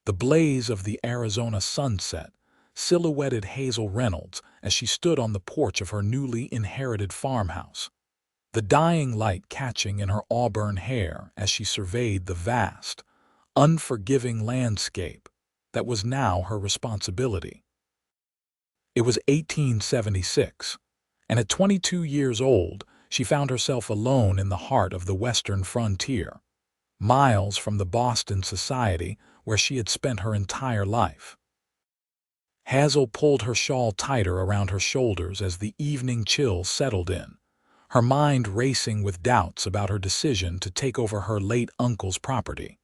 The blaze of the Arizona sunset silhouetted Hazel Reynolds as she stood on the porch of her newly inherited farmhouse, the dying light catching in her auburn hair as she surveyed the vast, unforgiving landscape that was now her responsibility. It was 1876, and at 22 years old, she found herself alone in the heart of the western frontier, miles from the Boston society where she had spent her entire life. Hazel pulled her shawl tighter around her shoulders as the evening chill settled in, her mind racing with doubts about her decision to take over her late uncle's property.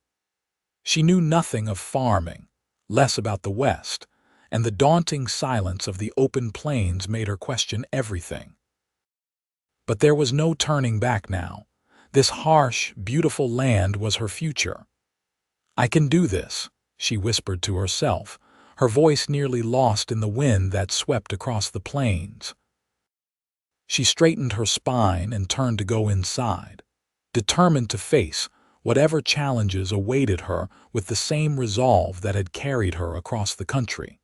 She knew nothing of farming, less about the West, and the daunting silence of the open plains made her question everything. But there was no turning back now. This harsh, beautiful land was her future. "I can do this," she whispered to herself, her voice nearly lost in the wind that swept across the plains. She straightened her spine and turned to go inside, determined to face whatever challenges awaited her with the same resolve that had carried her across the country.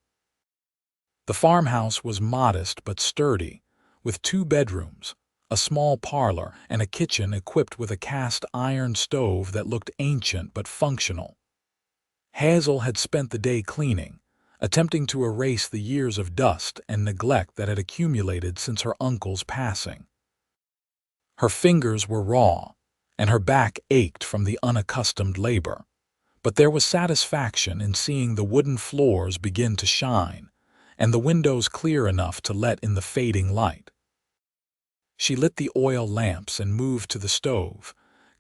The farmhouse was modest but sturdy, with 2 bedrooms, a small parlor, and a kitchen equipped with a cast-iron stove that looked ancient but functional. Hazel had spent the day cleaning, attempting to erase the years of dust and neglect that had accumulated since her uncle's passing. Her fingers were raw, and her back ached from the unaccustomed labor, but there was satisfaction in seeing the wooden floors begin to shine, and the windows clear enough to let in the fading light. She lit the oil lamps and moved to the stove,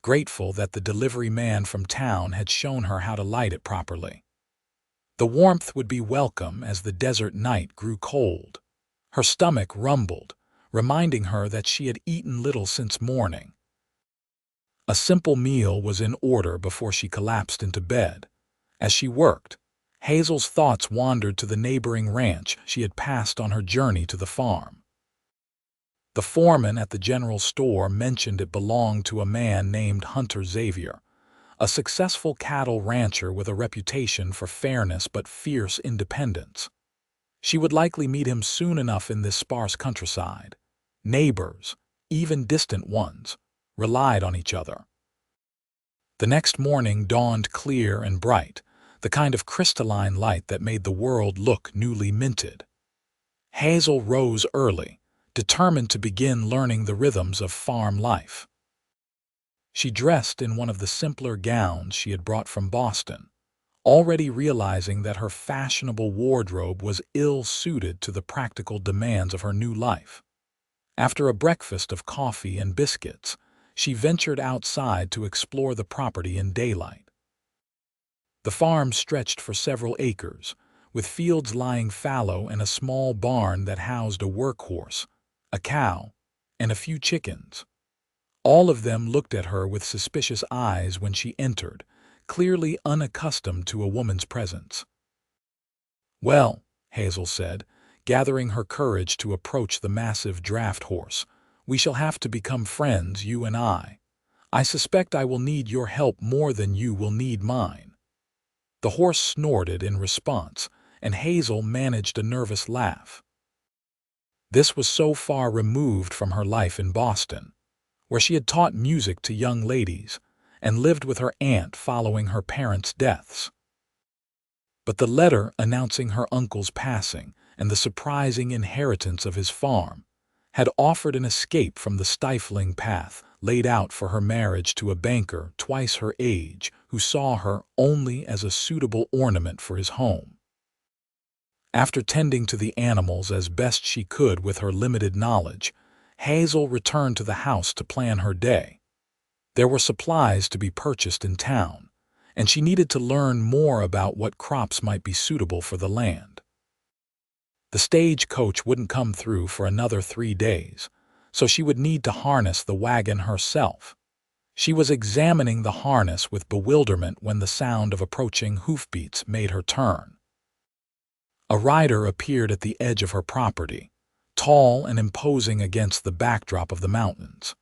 grateful that the delivery man from town had shown her how to light it properly. The warmth would be welcome as the desert night grew cold. Her stomach rumbled, reminding her that she had eaten little since morning. A simple meal was in order before she collapsed into bed. As she worked, Hazel's thoughts wandered to the neighboring ranch she had passed on her journey to the farm. The foreman at the general store mentioned it belonged to a man named Hunter Xavier, a successful cattle rancher with a reputation for fairness but fierce independence. She would likely meet him soon enough in this sparse countryside. Neighbors, even distant ones, relied on each other. The next morning dawned clear and bright, the kind of crystalline light that made the world look newly minted. Hazel rose early, determined to begin learning the rhythms of farm life. She dressed in one of the simpler gowns she had brought from Boston, already realizing that her fashionable wardrobe was ill-suited to the practical demands of her new life. After a breakfast of coffee and biscuits, she ventured outside to explore the property in daylight. The farm stretched for several acres, with fields lying fallow and a small barn that housed a workhorse, a cow, and a few chickens. All of them looked at her with suspicious eyes when she entered, clearly unaccustomed to a woman's presence. "Well," Hazel said, gathering her courage to approach the massive draft horse, "we shall have to become friends, you and I. I suspect I will need your help more than you will need mine." The horse snorted in response, and Hazel managed a nervous laugh. This was so far removed from her life in Boston, where she had taught music to young ladies and lived with her aunt following her parents' deaths. But the letter announcing her uncle's passing and the surprising inheritance of his farm had offered an escape from the stifling path laid out for her marriage to a banker twice her age who saw her only as a suitable ornament for his home. After tending to the animals as best she could with her limited knowledge, Hazel returned to the house to plan her day. There were supplies to be purchased in town, and she needed to learn more about what crops might be suitable for the land. The stagecoach wouldn't come through for another 3 days, so she would need to harness the wagon herself. She was examining the harness with bewilderment when the sound of approaching hoofbeats made her turn. A rider appeared at the edge of her property, tall and imposing against the backdrop of the mountains.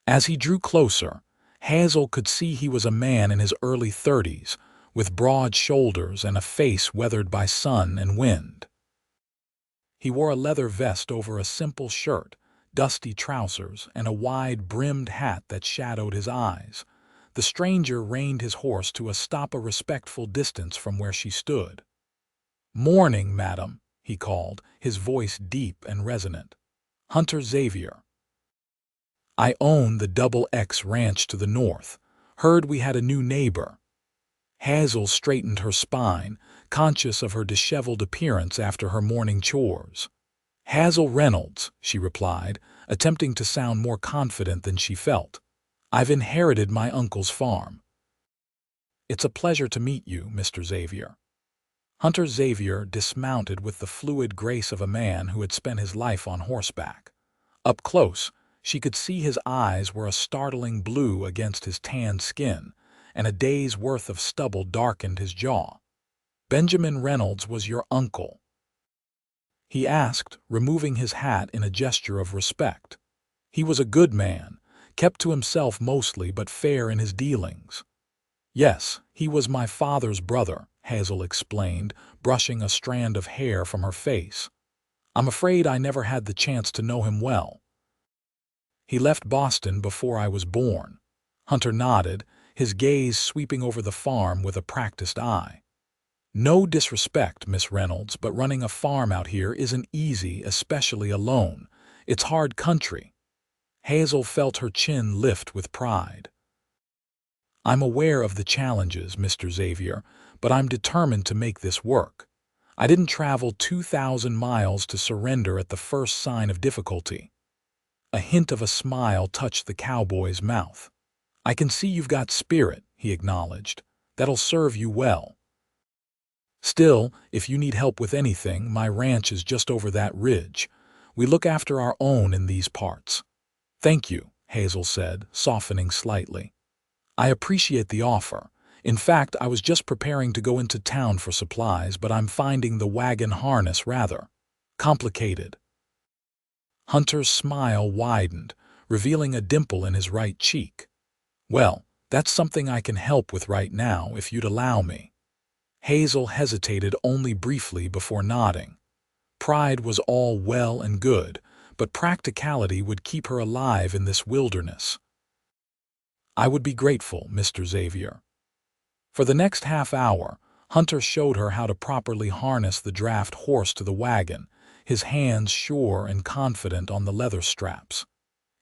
As he drew closer, Hazel could see he was a man in his early 30s, with broad shoulders and a face weathered by sun and wind. He wore a leather vest over a simple shirt, dusty trousers, and a wide-brimmed hat that shadowed his eyes. The stranger reined his horse to a respectful distance from where she stood. "Morning, madam," he called, his voice deep and resonant. "Hunter Xavier. I own the Double X Ranch to the north. Heard we had a new neighbor." Hazel straightened her spine, conscious of her disheveled appearance after her morning chores. "Hazel Reynolds," she replied, attempting to sound more confident than she felt. "I've inherited my uncle's farm." "It's a pleasure to meet you, Mr. Xavier." Hunter Xavier dismounted with the fluid grace of a man who had spent his life on horseback. Up close, she could see his eyes were a startling blue against his tanned skin, and a day's worth of stubble darkened his jaw. "Benjamin Reynolds was your uncle?" he asked, removing his hat in a gesture of respect. "He was a good man, kept to himself mostly but fair in his dealings." "Yes, he was my father's brother," Hazel explained, brushing a strand of hair from her face. "I'm afraid I never had the chance to know him well. He left Boston before I was born." Hunter nodded, his gaze sweeping over the farm with a practiced eye. "No disrespect, Miss Reynolds, but running a farm out here isn't easy, especially alone. It's hard country." Hazel felt her chin lift with pride. "I'm aware of the challenges, Mr. Xavier, but I'm determined to make this work. I didn't travel 2,000 miles to surrender at the first sign of difficulty." A hint of a smile touched the cowboy's mouth. "I can see you've got spirit," he acknowledged. "That'll serve you well. Still, if you need help with anything, my ranch is just over that ridge. We look after our own in these parts." "Thank you," Hazel said, softening slightly. "I appreciate the offer. In fact, I was just preparing to go into town for supplies, but I'm finding the wagon harness rather complicated." Hunter's smile widened, revealing a dimple in his right cheek. "Well, that's something I can help with right now, if you'd allow me." Hazel hesitated only briefly before nodding. Pride was all well and good, but practicality would keep her alive in this wilderness. "I would be grateful, Mr. Xavier." For the next half hour, Hunter showed her how to properly harness the draft horse to the wagon, his hands sure and confident on the leather straps.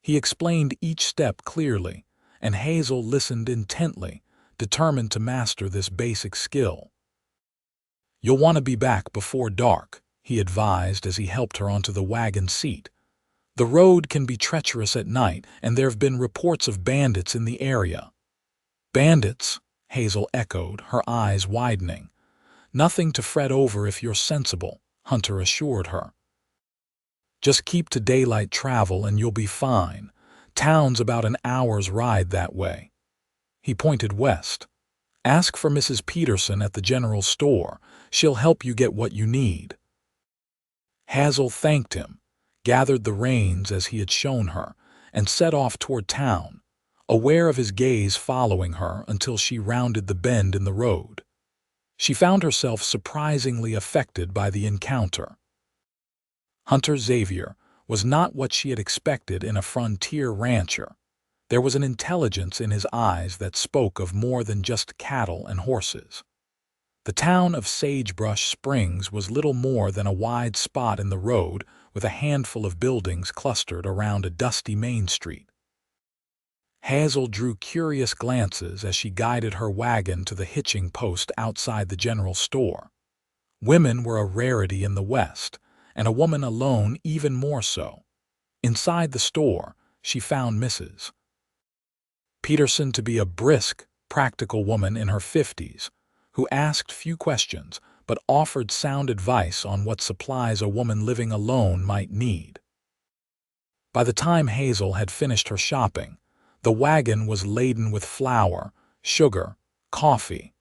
He explained each step clearly, and Hazel listened intently, determined to master this basic skill. "You'll want to be back before dark," he advised as he helped her onto the wagon seat. "The road can be treacherous at night, and there have been reports of bandits in the area." "Bandits?" Hazel echoed, her eyes widening. "Nothing to fret over if you're sensible," Hunter assured her. "Just keep to daylight travel and you'll be fine. Town's about an hour's ride that way." He pointed west. "Ask for Mrs. Peterson at the general store. She'll help you get what you need." Hazel thanked him, gathered the reins as he had shown her, and set off toward town, aware of his gaze following her until she rounded the bend in the road. She found herself surprisingly affected by the encounter. Hunter Xavier was not what she had expected in a frontier rancher. There was an intelligence in his eyes that spoke of more than just cattle and horses. The town of Sagebrush Springs was little more than a wide spot in the road with a handful of buildings clustered around a dusty main street. Hazel drew curious glances as she guided her wagon to the hitching post outside the general store. Women were a rarity in the West, and a woman alone even more so. Inside the store, she found Mrs. Peterson to be a brisk, practical woman in her 50s, who asked few questions but offered sound advice on what supplies a woman living alone might need. By the time Hazel had finished her shopping, the wagon was laden with flour, sugar, coffee,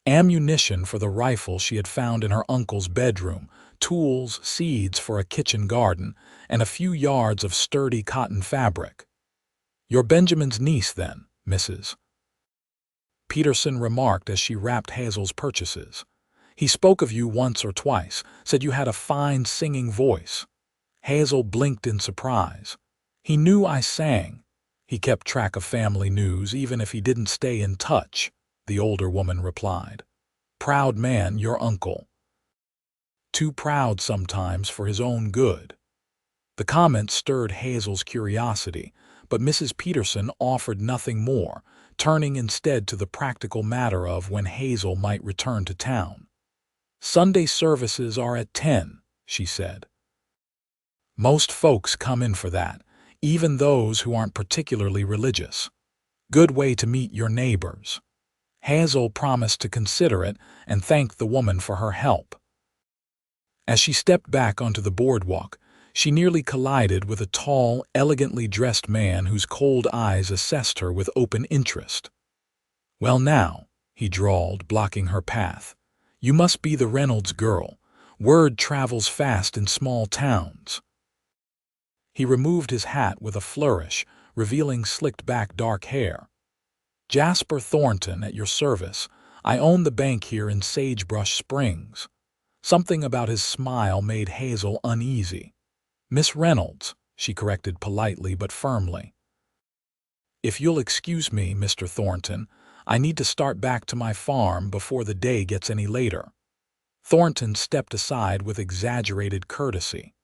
ammunition for the rifle she had found in her uncle's bedroom, tools, seeds for a kitchen garden, and a few yards of sturdy cotton fabric. "You're Benjamin's niece, then, Mrs. Peterson remarked as she wrapped Hazel's purchases. "He spoke of you once or twice, said you had a fine singing voice." Hazel blinked in surprise. "He knew I sang. He kept track of family news even if he didn't stay in touch," the older woman replied. "Proud man, your uncle. Too proud sometimes for his own good." The comment stirred Hazel's curiosity, but Mrs. Peterson offered nothing more, turning instead to the practical matter of when Hazel might return to town. "Sunday services are at 10, she said. "Most folks come in for that, even those who aren't particularly religious. Good way to meet your neighbors." Hazel promised to consider it and thanked the woman for her help. As she stepped back onto the boardwalk, she nearly collided with a tall, elegantly dressed man whose cold eyes assessed her with open interest. "Well now," he drawled, blocking her path, "you must be the Reynolds girl. Word travels fast in small towns." He removed his hat with a flourish, revealing slicked-back dark hair. "Jasper Thornton, at your service. I own the bank here in Sagebrush Springs." Something about his smile made Hazel uneasy. "Miss Reynolds," she corrected politely but firmly. "If you'll excuse me, Mr. Thornton, I need to start back to my farm before the day gets any later." Thornton stepped aside with exaggerated courtesy.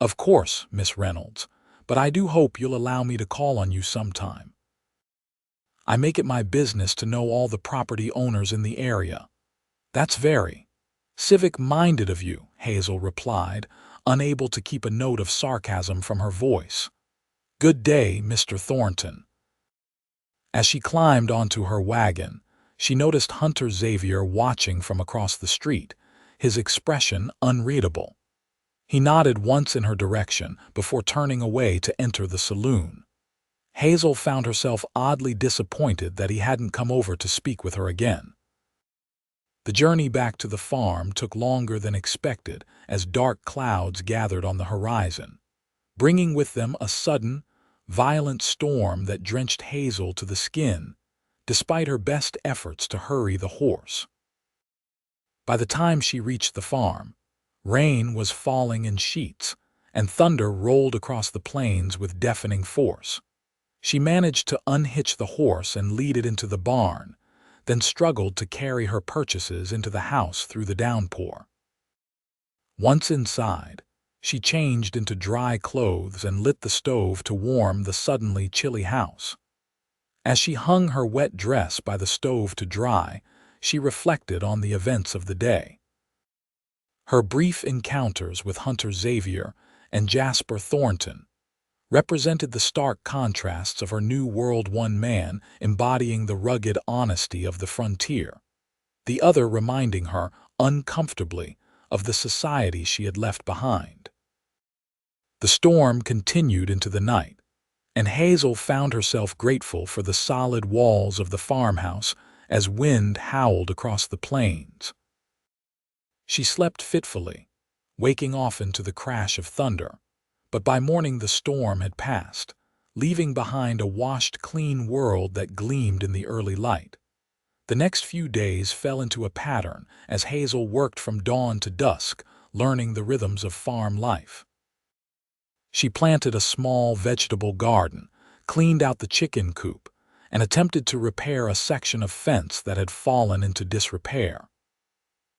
"Of course, Miss Reynolds, but I do hope you'll allow me to call on you sometime. I make it my business to know all the property owners in the area." "That's very civic-minded of you," Hazel replied, unable to keep a note of sarcasm from her voice. "Good day, Mr. Thornton." As she climbed onto her wagon, she noticed Hunter Xavier watching from across the street, his expression unreadable. He nodded once in her direction before turning away to enter the saloon. Hazel found herself oddly disappointed that he hadn't come over to speak with her again. The journey back to the farm took longer than expected as dark clouds gathered on the horizon, bringing with them a sudden, violent storm that drenched Hazel to the skin, despite her best efforts to hurry the horse. By the time she reached the farm, rain was falling in sheets, and thunder rolled across the plains with deafening force. She managed to unhitch the horse and lead it into the barn, then struggled to carry her purchases into the house through the downpour. Once inside, she changed into dry clothes and lit the stove to warm the suddenly chilly house. As she hung her wet dress by the stove to dry, she reflected on the events of the day. Her brief encounters with Hunter Xavier and Jasper Thornton represented the stark contrasts of her new world, one man embodying the rugged honesty of the frontier, the other reminding her, uncomfortably, of the society she had left behind. The storm continued into the night, and Hazel found herself grateful for the solid walls of the farmhouse as wind howled across the plains. She slept fitfully, waking often to the crash of thunder, but by morning the storm had passed, leaving behind a washed, clean world that gleamed in the early light. The next few days fell into a pattern as Hazel worked from dawn to dusk, learning the rhythms of farm life. She planted a small vegetable garden, cleaned out the chicken coop, and attempted to repair a section of fence that had fallen into disrepair.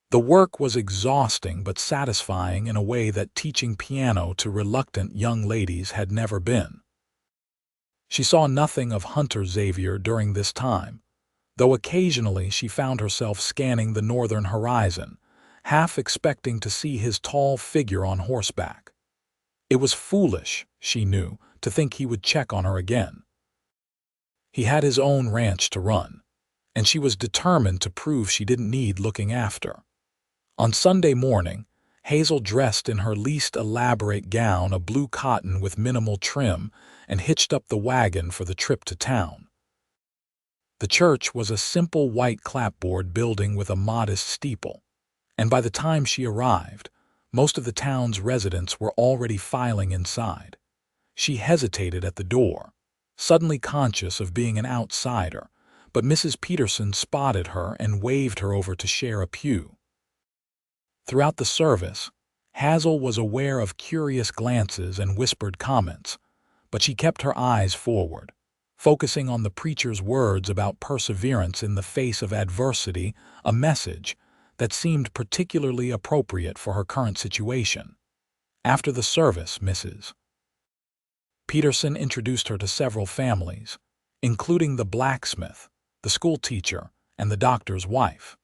The work was exhausting but satisfying in a way that teaching piano to reluctant young ladies had never been. She saw nothing of Hunter Xavier during this time, though occasionally she found herself scanning the northern horizon, half expecting to see his tall figure on horseback. It was foolish, she knew, to think he would check on her again. He had his own ranch to run, and she was determined to prove she didn't need looking after. On Sunday morning, Hazel dressed in her least elaborate gown of blue cotton with minimal trim and hitched up the wagon for the trip to town. The church was a simple white clapboard building with a modest steeple, and by the time she arrived, most of the town's residents were already filing inside. She hesitated at the door, suddenly conscious of being an outsider, but Mrs. Peterson spotted her and waved her over to share a pew. Throughout the service, Hazel was aware of curious glances and whispered comments, but she kept her eyes forward, focusing on the preacher's words about perseverance in the face of adversity, a message that seemed particularly appropriate for her current situation. After the service, Mrs. Peterson introduced her to several families, including the blacksmith, the school teacher, and the doctor's wife.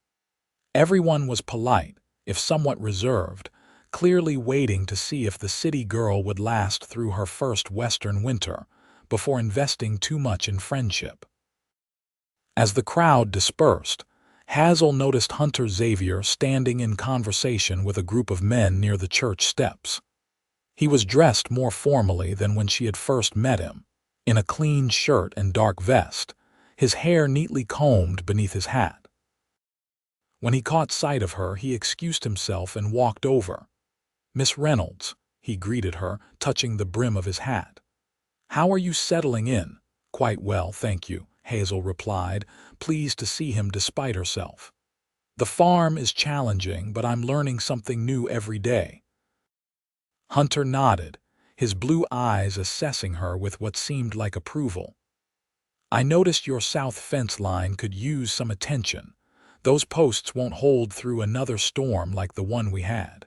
Everyone was polite, if somewhat reserved, clearly waiting to see if the city girl would last through her first Western winter before investing too much in friendship. As the crowd dispersed, Hazel noticed Hunter Xavier standing in conversation with a group of men near the church steps. He was dressed more formally than when she had first met him, in a clean shirt and dark vest, his hair neatly combed beneath his hat. When he caught sight of her, he excused himself and walked over. "Miss Reynolds," he greeted her, touching the brim of his hat. "How are you settling in?" "Quite well, thank you," Hazel replied, pleased to see him despite herself. "The farm is challenging, but I'm learning something new every day." Hunter nodded, his blue eyes assessing her with what seemed like approval. "I noticed your south fence line could use some attention. Those posts won't hold through another storm like the one we had."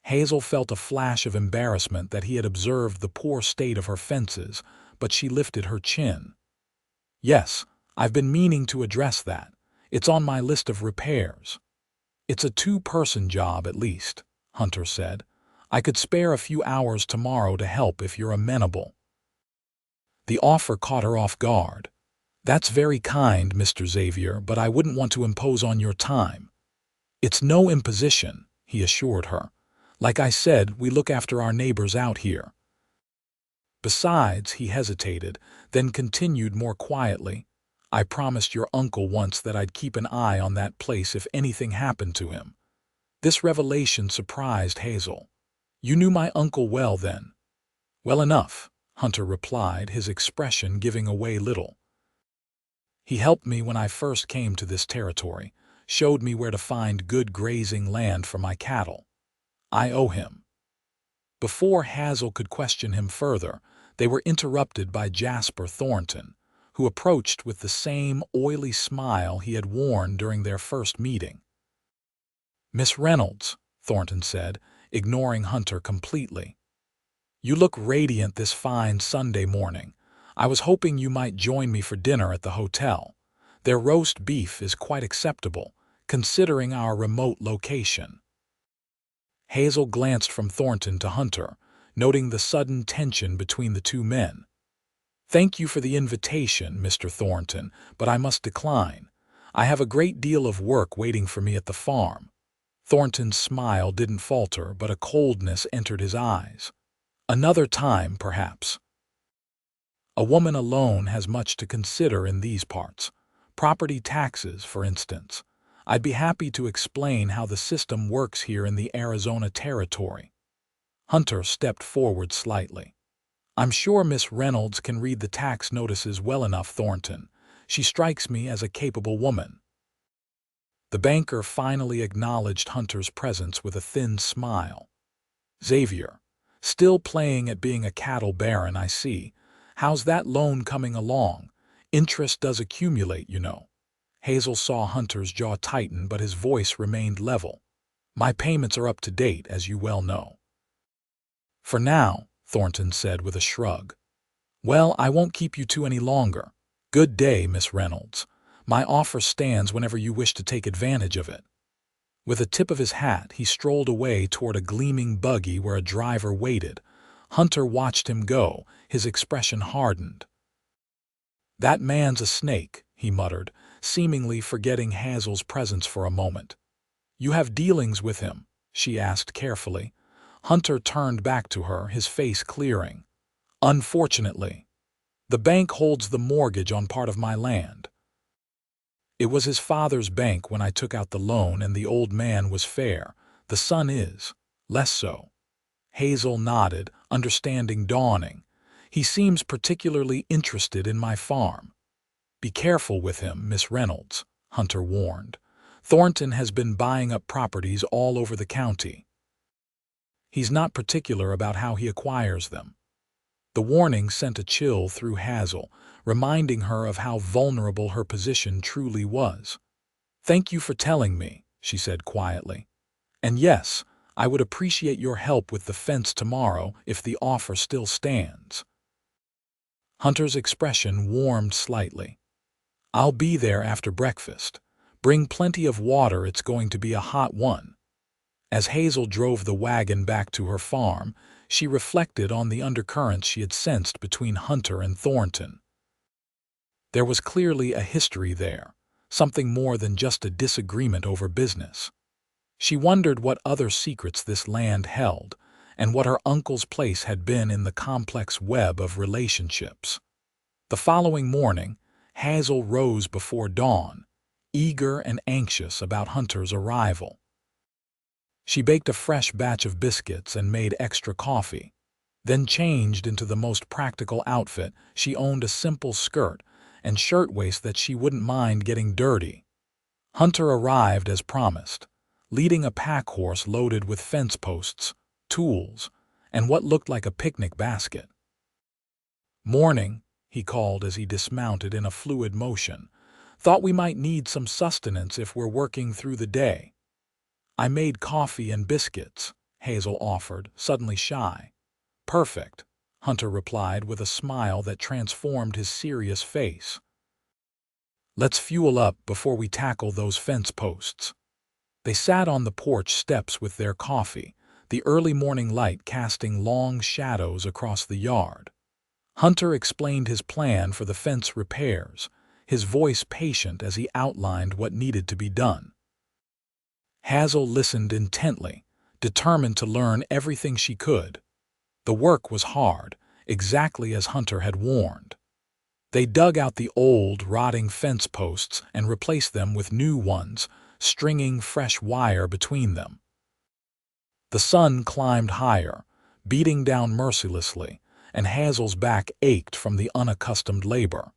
Hazel felt a flash of embarrassment that he had observed the poor state of her fences, but she lifted her chin. "Yes, I've been meaning to address that. It's on my list of repairs." "It's a two-person job at least," Hunter said. "I could spare a few hours tomorrow to help if you're amenable." The offer caught her off guard. "That's very kind, Mr. Xavier, but I wouldn't want to impose on your time." "It's no imposition," he assured her. "Like I said, we look after our neighbors out here." Besides, he hesitated, then continued more quietly, "I promised your uncle once that I'd keep an eye on that place if anything happened to him." This revelation surprised Hazel. "You knew my uncle well, then?" "Well enough," Hunter replied, his expression giving away little. "He helped me when I first came to this territory, showed me where to find good grazing land for my cattle. I owe him." Before Hazel could question him further, they were interrupted by Jasper Thornton, who approached with the same oily smile he had worn during their first meeting. "Miss Reynolds," Thornton said, ignoring Hunter completely. "You look radiant this fine Sunday morning. I was hoping you might join me for dinner at the hotel. Their roast beef is quite acceptable, considering our remote location." Hazel glanced from Thornton to Hunter, noting the sudden tension between the two men. "Thank you for the invitation, Mr. Thornton, but I must decline. I have a great deal of work waiting for me at the farm." Thornton's smile didn't falter, but a coldness entered his eyes. "Another time, perhaps." A woman alone has much to consider in these parts. Property taxes, for instance. I'd be happy to explain how the system works here in the Arizona territory. Hunter stepped forward slightly. "I'm sure Miss Reynolds can read the tax notices well enough, Thornton. She strikes me as a capable woman." The banker finally acknowledged Hunter's presence with a thin smile. "Xavier, still playing at being a cattle baron, I see. How's that loan coming along? Interest does accumulate, you know." Hazel saw Hunter's jaw tighten, but his voice remained level. "My payments are up to date, as you well know." "For now," Thornton said with a shrug. "Well, I won't keep you two any longer. Good day, Miss Reynolds. My offer stands whenever you wish to take advantage of it." With a tip of his hat, he strolled away toward a gleaming buggy where a driver waited. Hunter watched him go, his expression hardened. "That man's a snake," he muttered, seemingly forgetting Hazel's presence for a moment. "You have dealings with him?" she asked carefully. Hunter turned back to her, his face clearing. "Unfortunately. The bank holds the mortgage on part of my land. It was his father's bank when I took out the loan, and the old man was fair. The son is less so." Hazel nodded, understanding dawning. "He seems particularly interested in my farm." "Be careful with him, Miss Reynolds," Hunter warned. "Thornton has been buying up properties all over the county. He's not particular about how he acquires them." The warning sent a chill through Hazel, reminding her of how vulnerable her position truly was. "Thank you for telling me," she said quietly. "And yes, I would appreciate your help with the fence tomorrow if the offer still stands." Hunter's expression warmed slightly. "I'll be there after breakfast. Bring plenty of water, it's going to be a hot one." As Hazel drove the wagon back to her farm, she reflected on the undercurrents she had sensed between Hunter and Thornton. There was clearly a history there, something more than just a disagreement over business. She wondered what other secrets this land held, and what her uncle's place had been in the complex web of relationships. The following morning, Hazel rose before dawn, eager and anxious about Hunter's arrival. She baked a fresh batch of biscuits and made extra coffee, then changed into the most practical outfit. She owned a simple skirt and shirtwaist that she wouldn't mind getting dirty. Hunter arrived as promised, leading a pack horse loaded with fence posts, tools, and what looked like a picnic basket. "Morning," he called as he dismounted in a fluid motion. "Thought we might need some sustenance if we're working through the day." "I made coffee and biscuits," Hazel offered, suddenly shy. "Perfect," Hunter replied with a smile that transformed his serious face. "Let's fuel up before we tackle those fence posts." They sat on the porch steps with their coffee, the early morning light casting long shadows across the yard. Hunter explained his plan for the fence repairs, his voice patient as he outlined what needed to be done. Hazel listened intently, determined to learn everything she could. The work was hard, exactly as Hunter had warned. They dug out the old, rotting fence posts and replaced them with new ones, stringing fresh wire between them. The sun climbed higher, beating down mercilessly, and Hazel's back ached from the unaccustomed labor.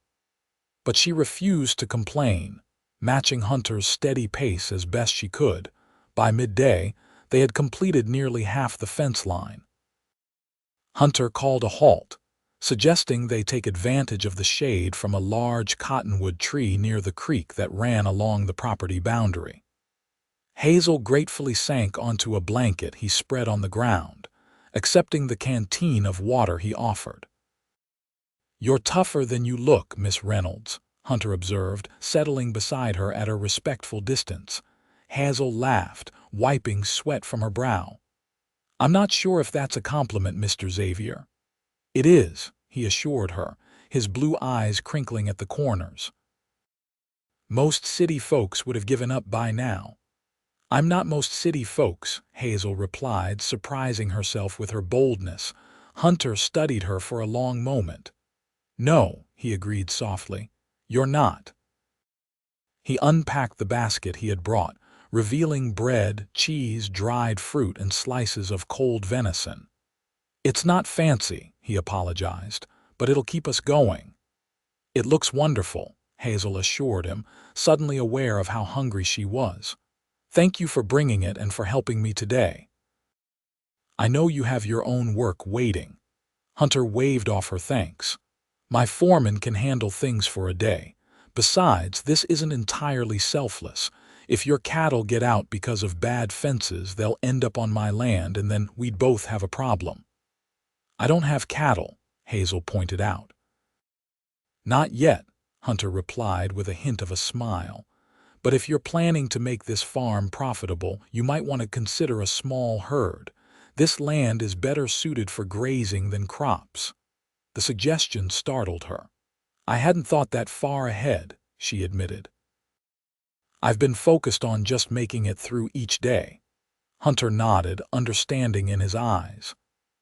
But she refused to complain, matching Hunter's steady pace as best she could. By midday, they had completed nearly half the fence line. Hunter called a halt, suggesting they take advantage of the shade from a large cottonwood tree near the creek that ran along the property boundary. Hazel gratefully sank onto a blanket he spread on the ground, accepting the canteen of water he offered. "You're tougher than you look, Miss Reynolds," Hunter observed, settling beside her at a respectful distance. Hazel laughed, wiping sweat from her brow. "I'm not sure if that's a compliment, Mr. Xavier." "It is," he assured her, his blue eyes crinkling at the corners. "Most city folks would have given up by now." "I'm not most city folks," Hazel replied, surprising herself with her boldness. Hunter studied her for a long moment. "No," he agreed softly, "you're not." He unpacked the basket he had brought, revealing bread, cheese, dried fruit, and slices of cold venison. "It's not fancy," he apologized, "but it'll keep us going." "It looks wonderful," Hazel assured him, suddenly aware of how hungry she was. "Thank you for bringing it and for helping me today." "I know you have your own work waiting." Hunter waved off her thanks. "My foreman can handle things for a day. Besides, this isn't entirely selfless. If your cattle get out because of bad fences, they'll end up on my land, and then we'd both have a problem." "I don't have cattle," Hazel pointed out. "Not yet," Hunter replied with a hint of a smile. "But if you're planning to make this farm profitable, you might want to consider a small herd. This land is better suited for grazing than crops." The suggestion startled her. "I hadn't thought that far ahead," she admitted. "I've been focused on just making it through each day." Hunter nodded, understanding in his eyes.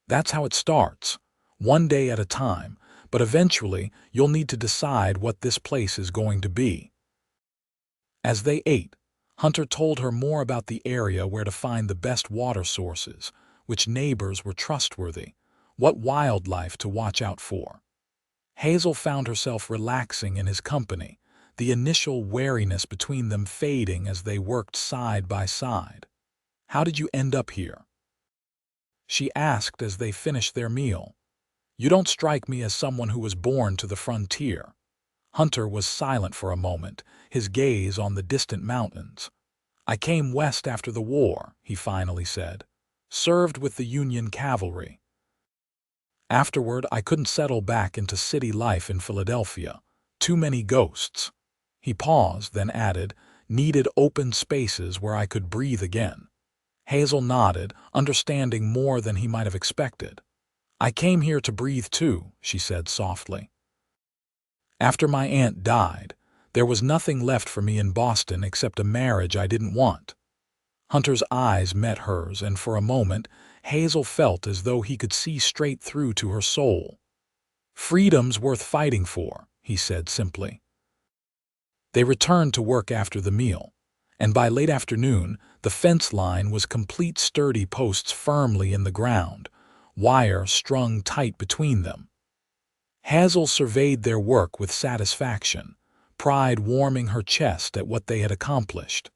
"That's how it starts, one day at a time, but eventually you'll need to decide what this place is going to be." As they ate, Hunter told her more about the area where to find the best water sources, which neighbors were trustworthy, what wildlife to watch out for. Hazel found herself relaxing in his company, the initial wariness between them fading as they worked side by side. "How did you end up here?" she asked as they finished their meal. "You don't strike me as someone who was born to the frontier." Hunter was silent for a moment, his gaze on the distant mountains. "I came west after the war," he finally said. "Served with the Union cavalry. Afterward, I couldn't settle back into city life in Philadelphia. Too many ghosts." He paused, then added, "Needed open spaces where I could breathe again." Hazel nodded, understanding more than he might have expected. "I came here to breathe too," she said softly. "After my aunt died, there was nothing left for me in Boston except a marriage I didn't want." Hunter's eyes met hers, and for a moment, Hazel felt as though he could see straight through to her soul. "Freedom's worth fighting for," he said simply. They returned to work after the meal, and by late afternoon, the fence line was complete, sturdy posts firmly in the ground, wire strung tight between them. Hazel surveyed their work with satisfaction, pride warming her chest at what they had accomplished.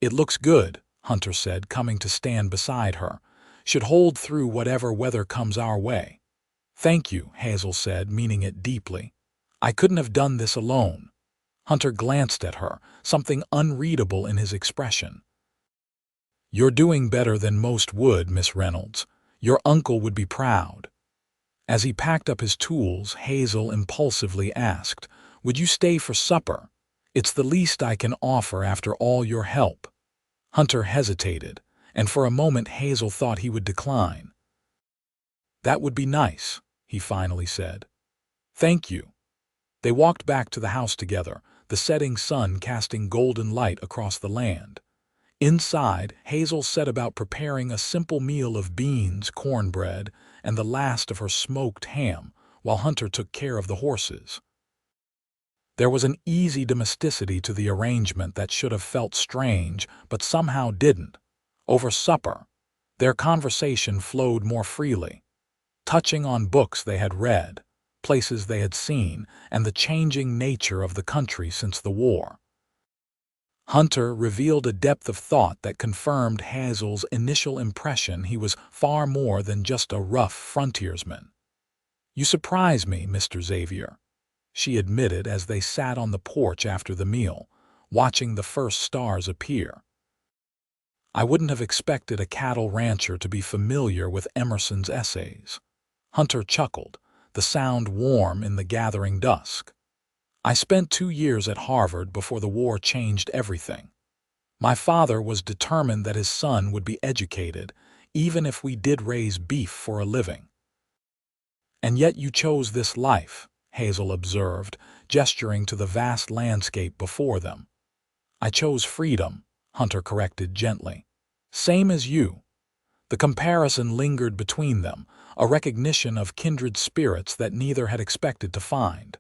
"It looks good," Hunter said, coming to stand beside her. "Should hold through whatever weather comes our way." "Thank you," Hazel said, meaning it deeply. "I couldn't have done this alone." Hunter glanced at her, something unreadable in his expression. "You're doing better than most would, Miss Reynolds. Your uncle would be proud." As he packed up his tools, Hazel impulsively asked, "Would you stay for supper? It's the least I can offer after all your help." Hunter hesitated, and for a moment Hazel thought he would decline. "That would be nice," he finally said. "Thank you." They walked back to the house together, the setting sun casting golden light across the land. Inside, Hazel set about preparing a simple meal of beans, cornbread, and the last of her smoked ham, while Hunter took care of the horses. There was an easy domesticity to the arrangement that should have felt strange, but somehow didn't. Over supper, their conversation flowed more freely, touching on books they had read, places they had seen, and the changing nature of the country since the war. Hunter revealed a depth of thought that confirmed Hazel's initial impression he was far more than just a rough frontiersman. "You surprise me, Mr. Xavier," she admitted as they sat on the porch after the meal, watching the first stars appear. "I wouldn't have expected a cattle rancher to be familiar with Emerson's essays." Hunter chuckled, the sound warm in the gathering dusk. "I spent 2 years at Harvard before the war changed everything. My father was determined that his son would be educated, even if we did raise beef for a living." "And yet you chose this life," Hazel observed, gesturing to the vast landscape before them. "I chose freedom," Hunter corrected gently. "Same as you." The comparison lingered between them, a recognition of kindred spirits that neither had expected to find.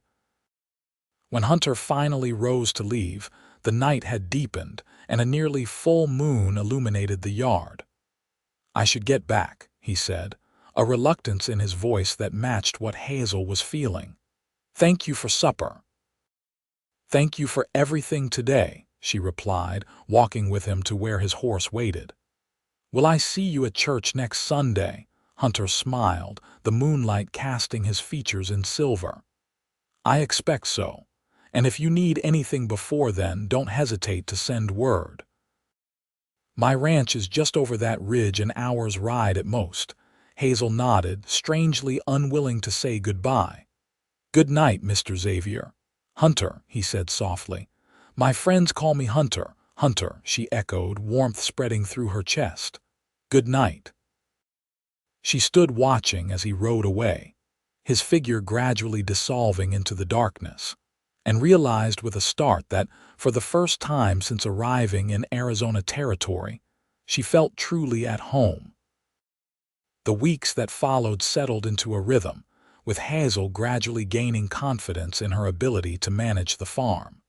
When Hunter finally rose to leave, the night had deepened, and a nearly full moon illuminated the yard. "I should get back," he said, a reluctance in his voice that matched what Hazel was feeling. "Thank you for supper." "Thank you for everything today," she replied, walking with him to where his horse waited. "Will I see you at church next Sunday?" Hunter smiled, the moonlight casting his features in silver. "I expect so. And if you need anything before then, don't hesitate to send word. My ranch is just over that ridge, an hour's ride at most." Hazel nodded, strangely unwilling to say goodbye. "Good night, Mr. Xavier." "Hunter," he said softly. "My friends call me Hunter." "Hunter," she echoed, warmth spreading through her chest. "Good night." She stood watching as he rode away, his figure gradually dissolving into the darkness, and realized with a start that, for the first time since arriving in Arizona territory, she felt truly at home. The weeks that followed settled into a rhythm, with Hazel gradually gaining confidence in her ability to manage the farm.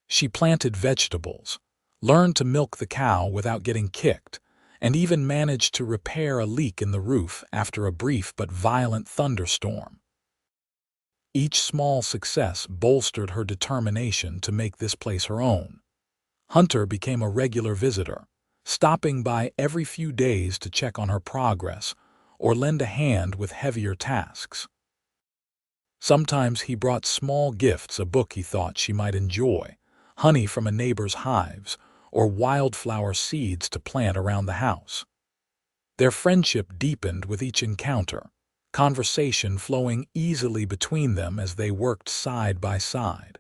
She planted vegetables, learned to milk the cow without getting kicked, and even managed to repair a leak in the roof after a brief but violent thunderstorm. Each small success bolstered her determination to make this place her own. Hunter became a regular visitor, stopping by every few days to check on her progress or lend a hand with heavier tasks. Sometimes he brought small gifts, a book he thought she might enjoy, honey from a neighbor's hives, or wildflower seeds to plant around the house. Their friendship deepened with each encounter, conversation flowing easily between them as they worked side by side.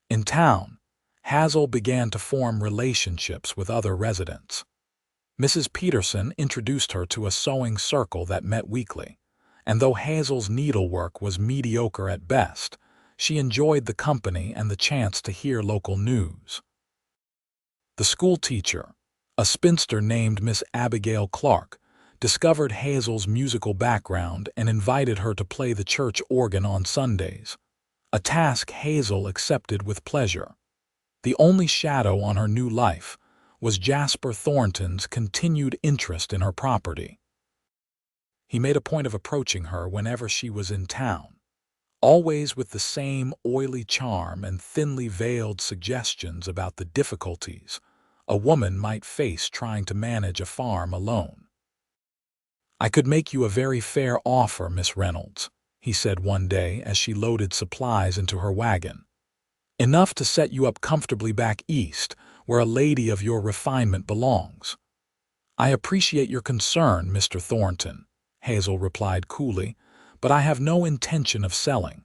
In town, Hazel began to form relationships with other residents. Mrs. Peterson introduced her to a sewing circle that met weekly, and though Hazel's needlework was mediocre at best, she enjoyed the company and the chance to hear local news. The school teacher, a spinster named Miss Abigail Clark, discovered Hazel's musical background and invited her to play the church organ on Sundays, a task Hazel accepted with pleasure. The only shadow on her new life was Jasper Thornton's continued interest in her property. He made a point of approaching her whenever she was in town, always with the same oily charm and thinly veiled suggestions about the difficulties a woman might face trying to manage a farm alone. "I could make you a very fair offer, Miss Reynolds," he said one day as she loaded supplies into her wagon. "Enough to set you up comfortably back east, where a lady of your refinement belongs." "I appreciate your concern, Mr. Thornton," Hazel replied coolly, "but I have no intention of selling.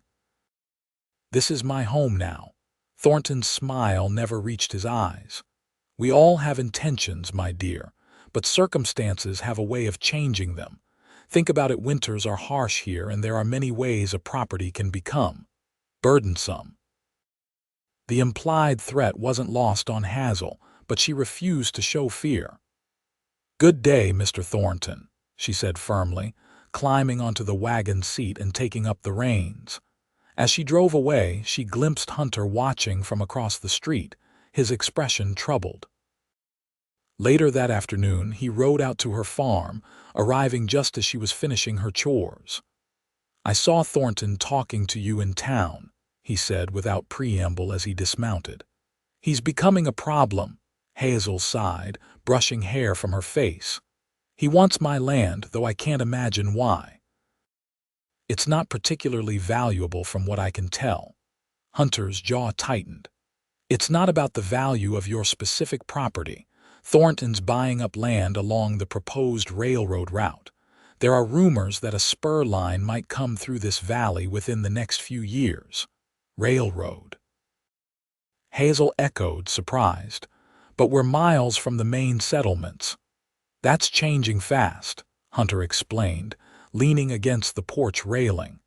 This is my home now." Thornton's smile never reached his eyes. "We all have intentions, my dear, but circumstances have a way of changing them. Think about it, winters are harsh here, and there are many ways a property can become burdensome." The implied threat wasn't lost on Hazel, but she refused to show fear. "Good day, Mr. Thornton," she said firmly, climbing onto the wagon seat and taking up the reins. As she drove away, she glimpsed Hunter watching from across the street, his expression troubled. Later that afternoon, he rode out to her farm, arriving just as she was finishing her chores. "I saw Thornton talking to you in town," he said without preamble as he dismounted. "He's becoming a problem," Hazel sighed, brushing hair from her face. "He wants my land, though I can't imagine why." "It's not particularly valuable from what I can tell." Hunter's jaw tightened. "It's not about the value of your specific property. Thornton's buying up land along the proposed railroad route. There are rumors that a spur line might come through this valley within the next few years." "Railroad?" Hazel echoed, surprised. "But we're miles from the main settlements." "That's changing fast," Hunter explained, leaning against the porch railing.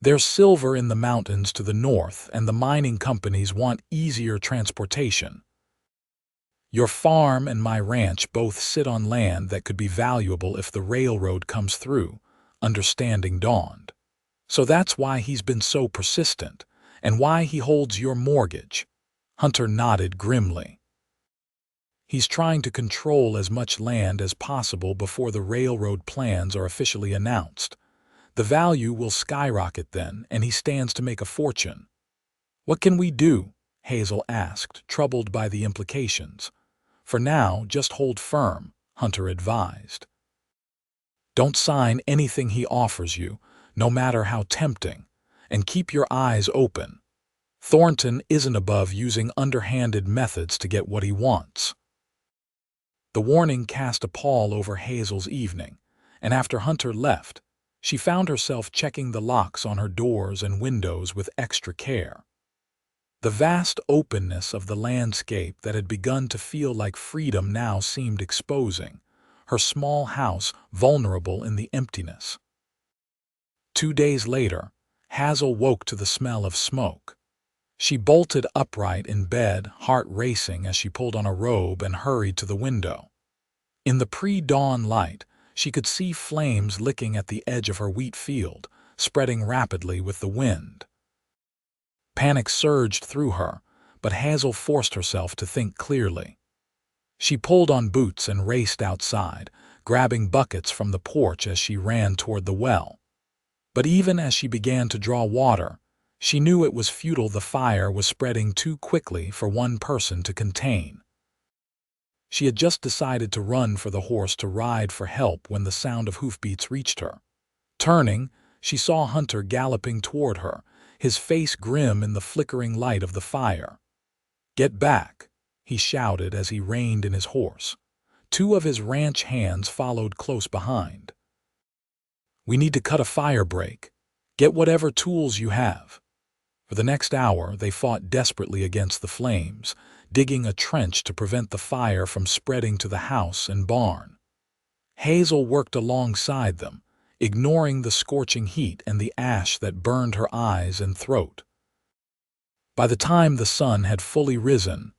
"There's silver in the mountains to the north, and the mining companies want easier transportation. Your farm and my ranch both sit on land that could be valuable if the railroad comes through," understanding dawned. "So that's why he's been so persistent, and why he holds your mortgage." Hunter nodded grimly. "He's trying to control as much land as possible before the railroad plans are officially announced. The value will skyrocket then, and he stands to make a fortune." "What can we do?" Hazel asked, troubled by the implications. "For now, just hold firm," Hunter advised. "Don't sign anything he offers you, no matter how tempting, and keep your eyes open. Thornton isn't above using underhanded methods to get what he wants." The warning cast a pall over Hazel's evening, and after Hunter left, she found herself checking the locks on her doors and windows with extra care. The vast openness of the landscape that had begun to feel like freedom now seemed exposing, her small house vulnerable in the emptiness. 2 days later, Hazel woke to the smell of smoke. She bolted upright in bed, heart racing as she pulled on a robe and hurried to the window. In the pre-dawn light, she could see flames licking at the edge of her wheat field, spreading rapidly with the wind. Panic surged through her, but Hazel forced herself to think clearly. She pulled on boots and raced outside, grabbing buckets from the porch as she ran toward the well. But even as she began to draw water, she knew it was futile. The fire was spreading too quickly for one person to contain. She had just decided to run for the horse to ride for help when the sound of hoofbeats reached her. Turning, she saw Hunter galloping toward her, his face grim in the flickering light of the fire. "Get back!" he shouted as he reined in his horse. Two of his ranch hands followed close behind. "We need to cut a fire break. Get whatever tools you have." For the next hour, they fought desperately against the flames, digging a trench to prevent the fire from spreading to the house and barn. Hazel worked alongside them, ignoring the scorching heat and the ash that burned her eyes and throat. By the time the sun had fully risen,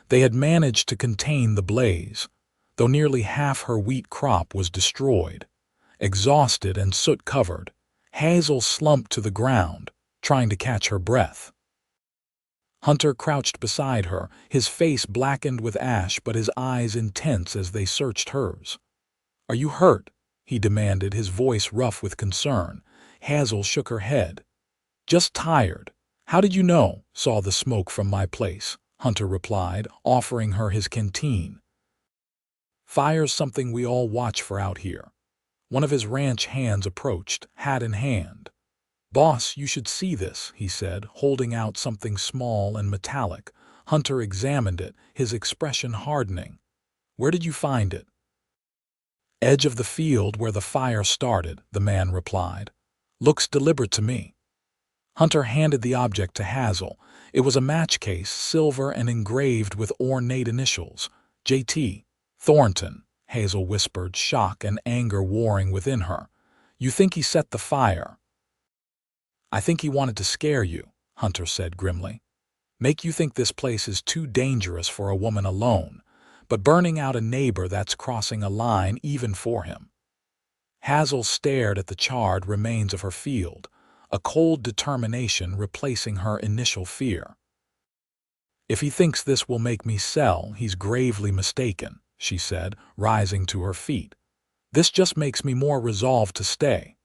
they had managed to contain the blaze, though nearly half her wheat crop was destroyed. Exhausted and soot-covered, Hazel slumped to the ground, trying to catch her breath. Hunter crouched beside her, his face blackened with ash but his eyes intense as they searched hers. "Are you hurt?" he demanded, his voice rough with concern. Hazel shook her head. "Just tired." "How did you know?" "Saw the smoke from my place," Hunter replied, offering her his canteen. "Fire's something we all watch for out here." One of his ranch hands approached, hat in hand. "Boss, you should see this," he said, holding out something small and metallic. Hunter examined it, his expression hardening. "Where did you find it?" "Edge of the field where the fire started," the man replied. "Looks deliberate to me." Hunter handed the object to Hazel. It was a match case, silver and engraved with ornate initials. "J.T. Thornton," Hazel whispered, shock and anger warring within her. "You think he set the fire?" "I think he wanted to scare you," Hunter said grimly. "Make you think this place is too dangerous for a woman alone, but burning out a neighbor, that's crossing a line even for him." Hazel stared at the charred remains of her field, a cold determination replacing her initial fear. "If he thinks this will make me sell, he's gravely mistaken," she said, rising to her feet. "This just makes me more resolved to stay."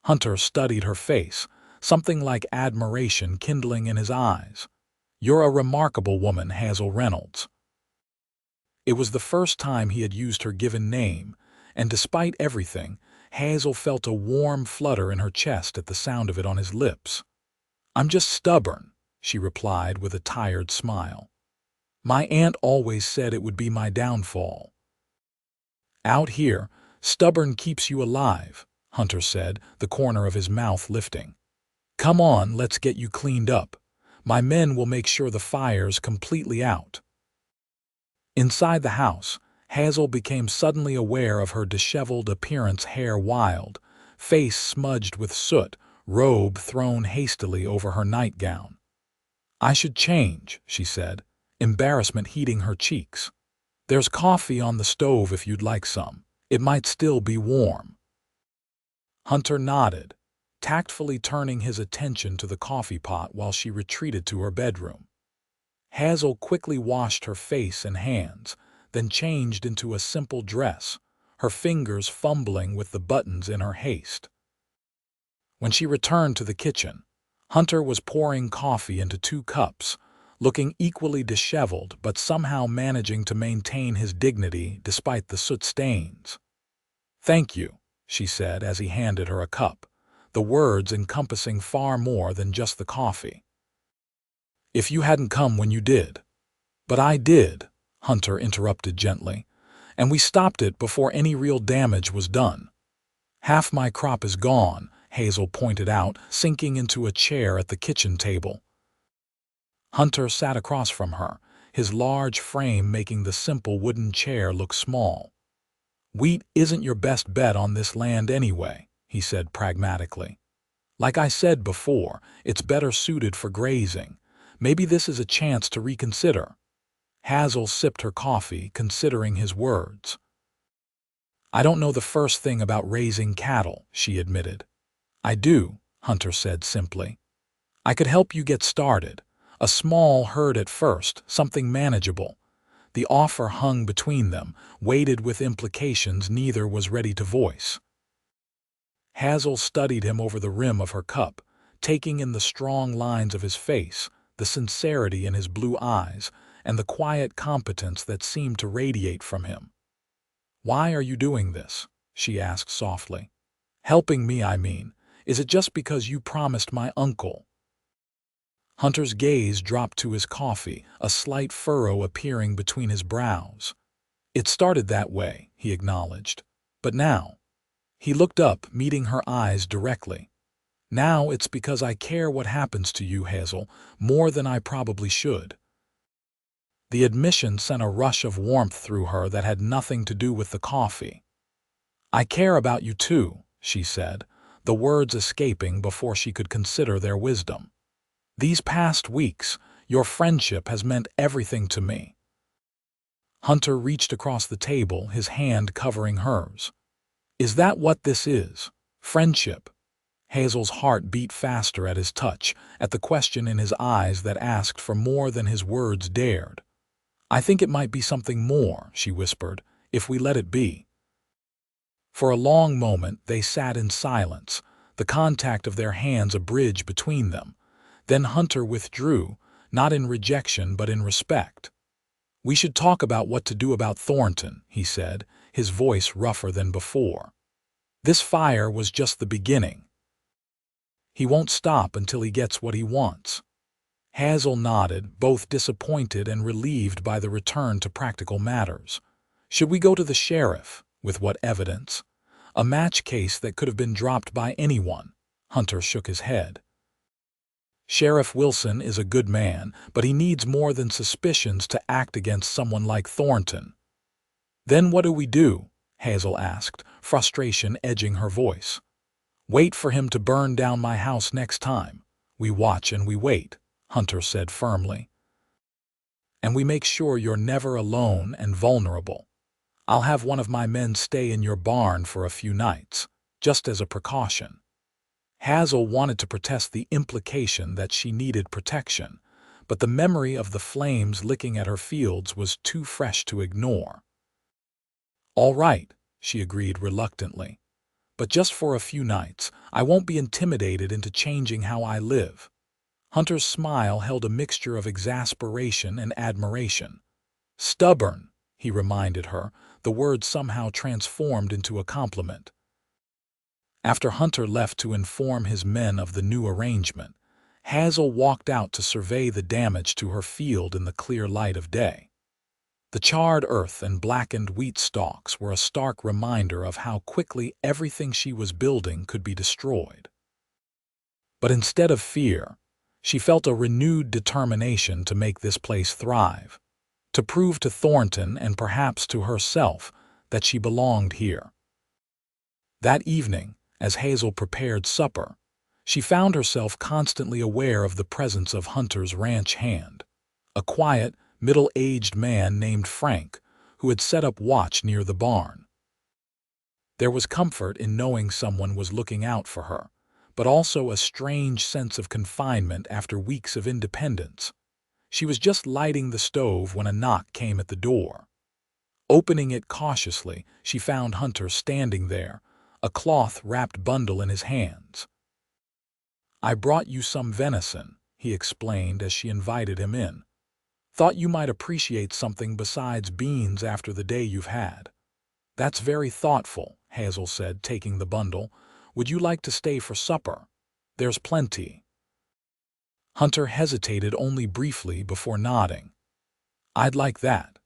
Hunter studied her face, something like admiration kindling in his eyes. "You're a remarkable woman, Hazel Reynolds." It was the first time he had used her given name, and despite everything, Hazel felt a warm flutter in her chest at the sound of it on his lips. "I'm just stubborn," she replied with a tired smile. "My aunt always said it would be my downfall." "Out here, stubborn keeps you alive," Hunter said, the corner of his mouth lifting. "Come on, let's get you cleaned up. My men will make sure the fire's completely out." Inside the house, Hazel became suddenly aware of her disheveled appearance, hair wild, face smudged with soot, robe thrown hastily over her nightgown. "I should change," she said, embarrassment heating her cheeks. "There's coffee on the stove if you'd like some. It might still be warm." Hunter nodded, tactfully turning his attention to the coffee pot while she retreated to her bedroom. Hazel quickly washed her face and hands, then changed into a simple dress, her fingers fumbling with the buttons in her haste. When she returned to the kitchen, Hunter was pouring coffee into 2 cups, looking equally disheveled but somehow managing to maintain his dignity despite the soot stains. "Thank you," she said as he handed her a cup, the words encompassing far more than just the coffee. "If you hadn't come when you did." "But I did," Hunter interrupted gently, "and we stopped it before any real damage was done." "Half my crop is gone," Hazel pointed out, sinking into a chair at the kitchen table. Hunter sat across from her, his large frame making the simple wooden chair look small. "Wheat isn't your best bet on this land anyway," he said pragmatically. "Like I said before, it's better suited for grazing. Maybe this is a chance to reconsider." Hazel sipped her coffee, considering his words. "I don't know the first thing about raising cattle," she admitted. "I do," Hunter said simply. "I could help you get started. A small herd at first, something manageable." The offer hung between them, weighted with implications neither was ready to voice. Hazel studied him over the rim of her cup, taking in the strong lines of his face, the sincerity in his blue eyes, and the quiet competence that seemed to radiate from him. "Why are you doing this?" she asked softly. "Helping me, I mean. Is it just because you promised my uncle?" Hunter's gaze dropped to his coffee, a slight furrow appearing between his brows. "It started that way," he acknowledged. "But now—" He looked up, meeting her eyes directly. "Now it's because I care what happens to you, Hazel, more than I probably should." The admission sent a rush of warmth through her that had nothing to do with the coffee. "I care about you too," she said, the words escaping before she could consider their wisdom. "These past weeks, your friendship has meant everything to me." Hunter reached across the table, his hand covering hers. "Is that what this is? Friendship?" Hazel's heart beat faster at his touch, at the question in his eyes that asked for more than his words dared. "I think it might be something more," she whispered, "if we let it be." For a long moment they sat in silence, the contact of their hands a bridge between them. Then Hunter withdrew, not in rejection but in respect. "We should talk about what to do about Thornton," he said, his voice rougher than before. "This fire was just the beginning. He won't stop until he gets what he wants." Hazel nodded, both disappointed and relieved by the return to practical matters. "Should we go to the sheriff? With what evidence? A match case that could have been dropped by anyone." Hunter shook his head. "Sheriff Wilson is a good man, but he needs more than suspicions to act against someone like Thornton." "Then what do we do?" Hazel asked, frustration edging her voice. "Wait for him to burn down my house next time. We watch and we wait," Hunter said firmly. "And we make sure you're never alone and vulnerable. I'll have one of my men stay in your barn for a few nights, just as a precaution." Hazel wanted to protest the implication that she needed protection, but the memory of the flames licking at her fields was too fresh to ignore. "All right," she agreed reluctantly. "But just for a few nights. I won't be intimidated into changing how I live." Hunter's smile held a mixture of exasperation and admiration. "Stubborn," he reminded her, the word somehow transformed into a compliment. After Hunter left to inform his men of the new arrangement, Hazel walked out to survey the damage to her field in the clear light of day. The charred earth and blackened wheat stalks were a stark reminder of how quickly everything she was building could be destroyed. But instead of fear, she felt a renewed determination to make this place thrive, to prove to Thornton and perhaps to herself that she belonged here. That evening, as Hazel prepared supper, she found herself constantly aware of the presence of Hunter's ranch hand, a quiet, middle-aged man named Frank, who had set up watch near the barn. There was comfort in knowing someone was looking out for her, but also a strange sense of confinement after weeks of independence. She was just lighting the stove when a knock came at the door. Opening it cautiously, she found Hunter standing there, a cloth-wrapped bundle in his hands. "I brought you some venison," he explained as she invited him in. "Thought you might appreciate something besides beans after the day you've had." "That's very thoughtful," Hazel said, taking the bundle. "Would you like to stay for supper? There's plenty." Hunter hesitated only briefly before nodding. "I'd like that."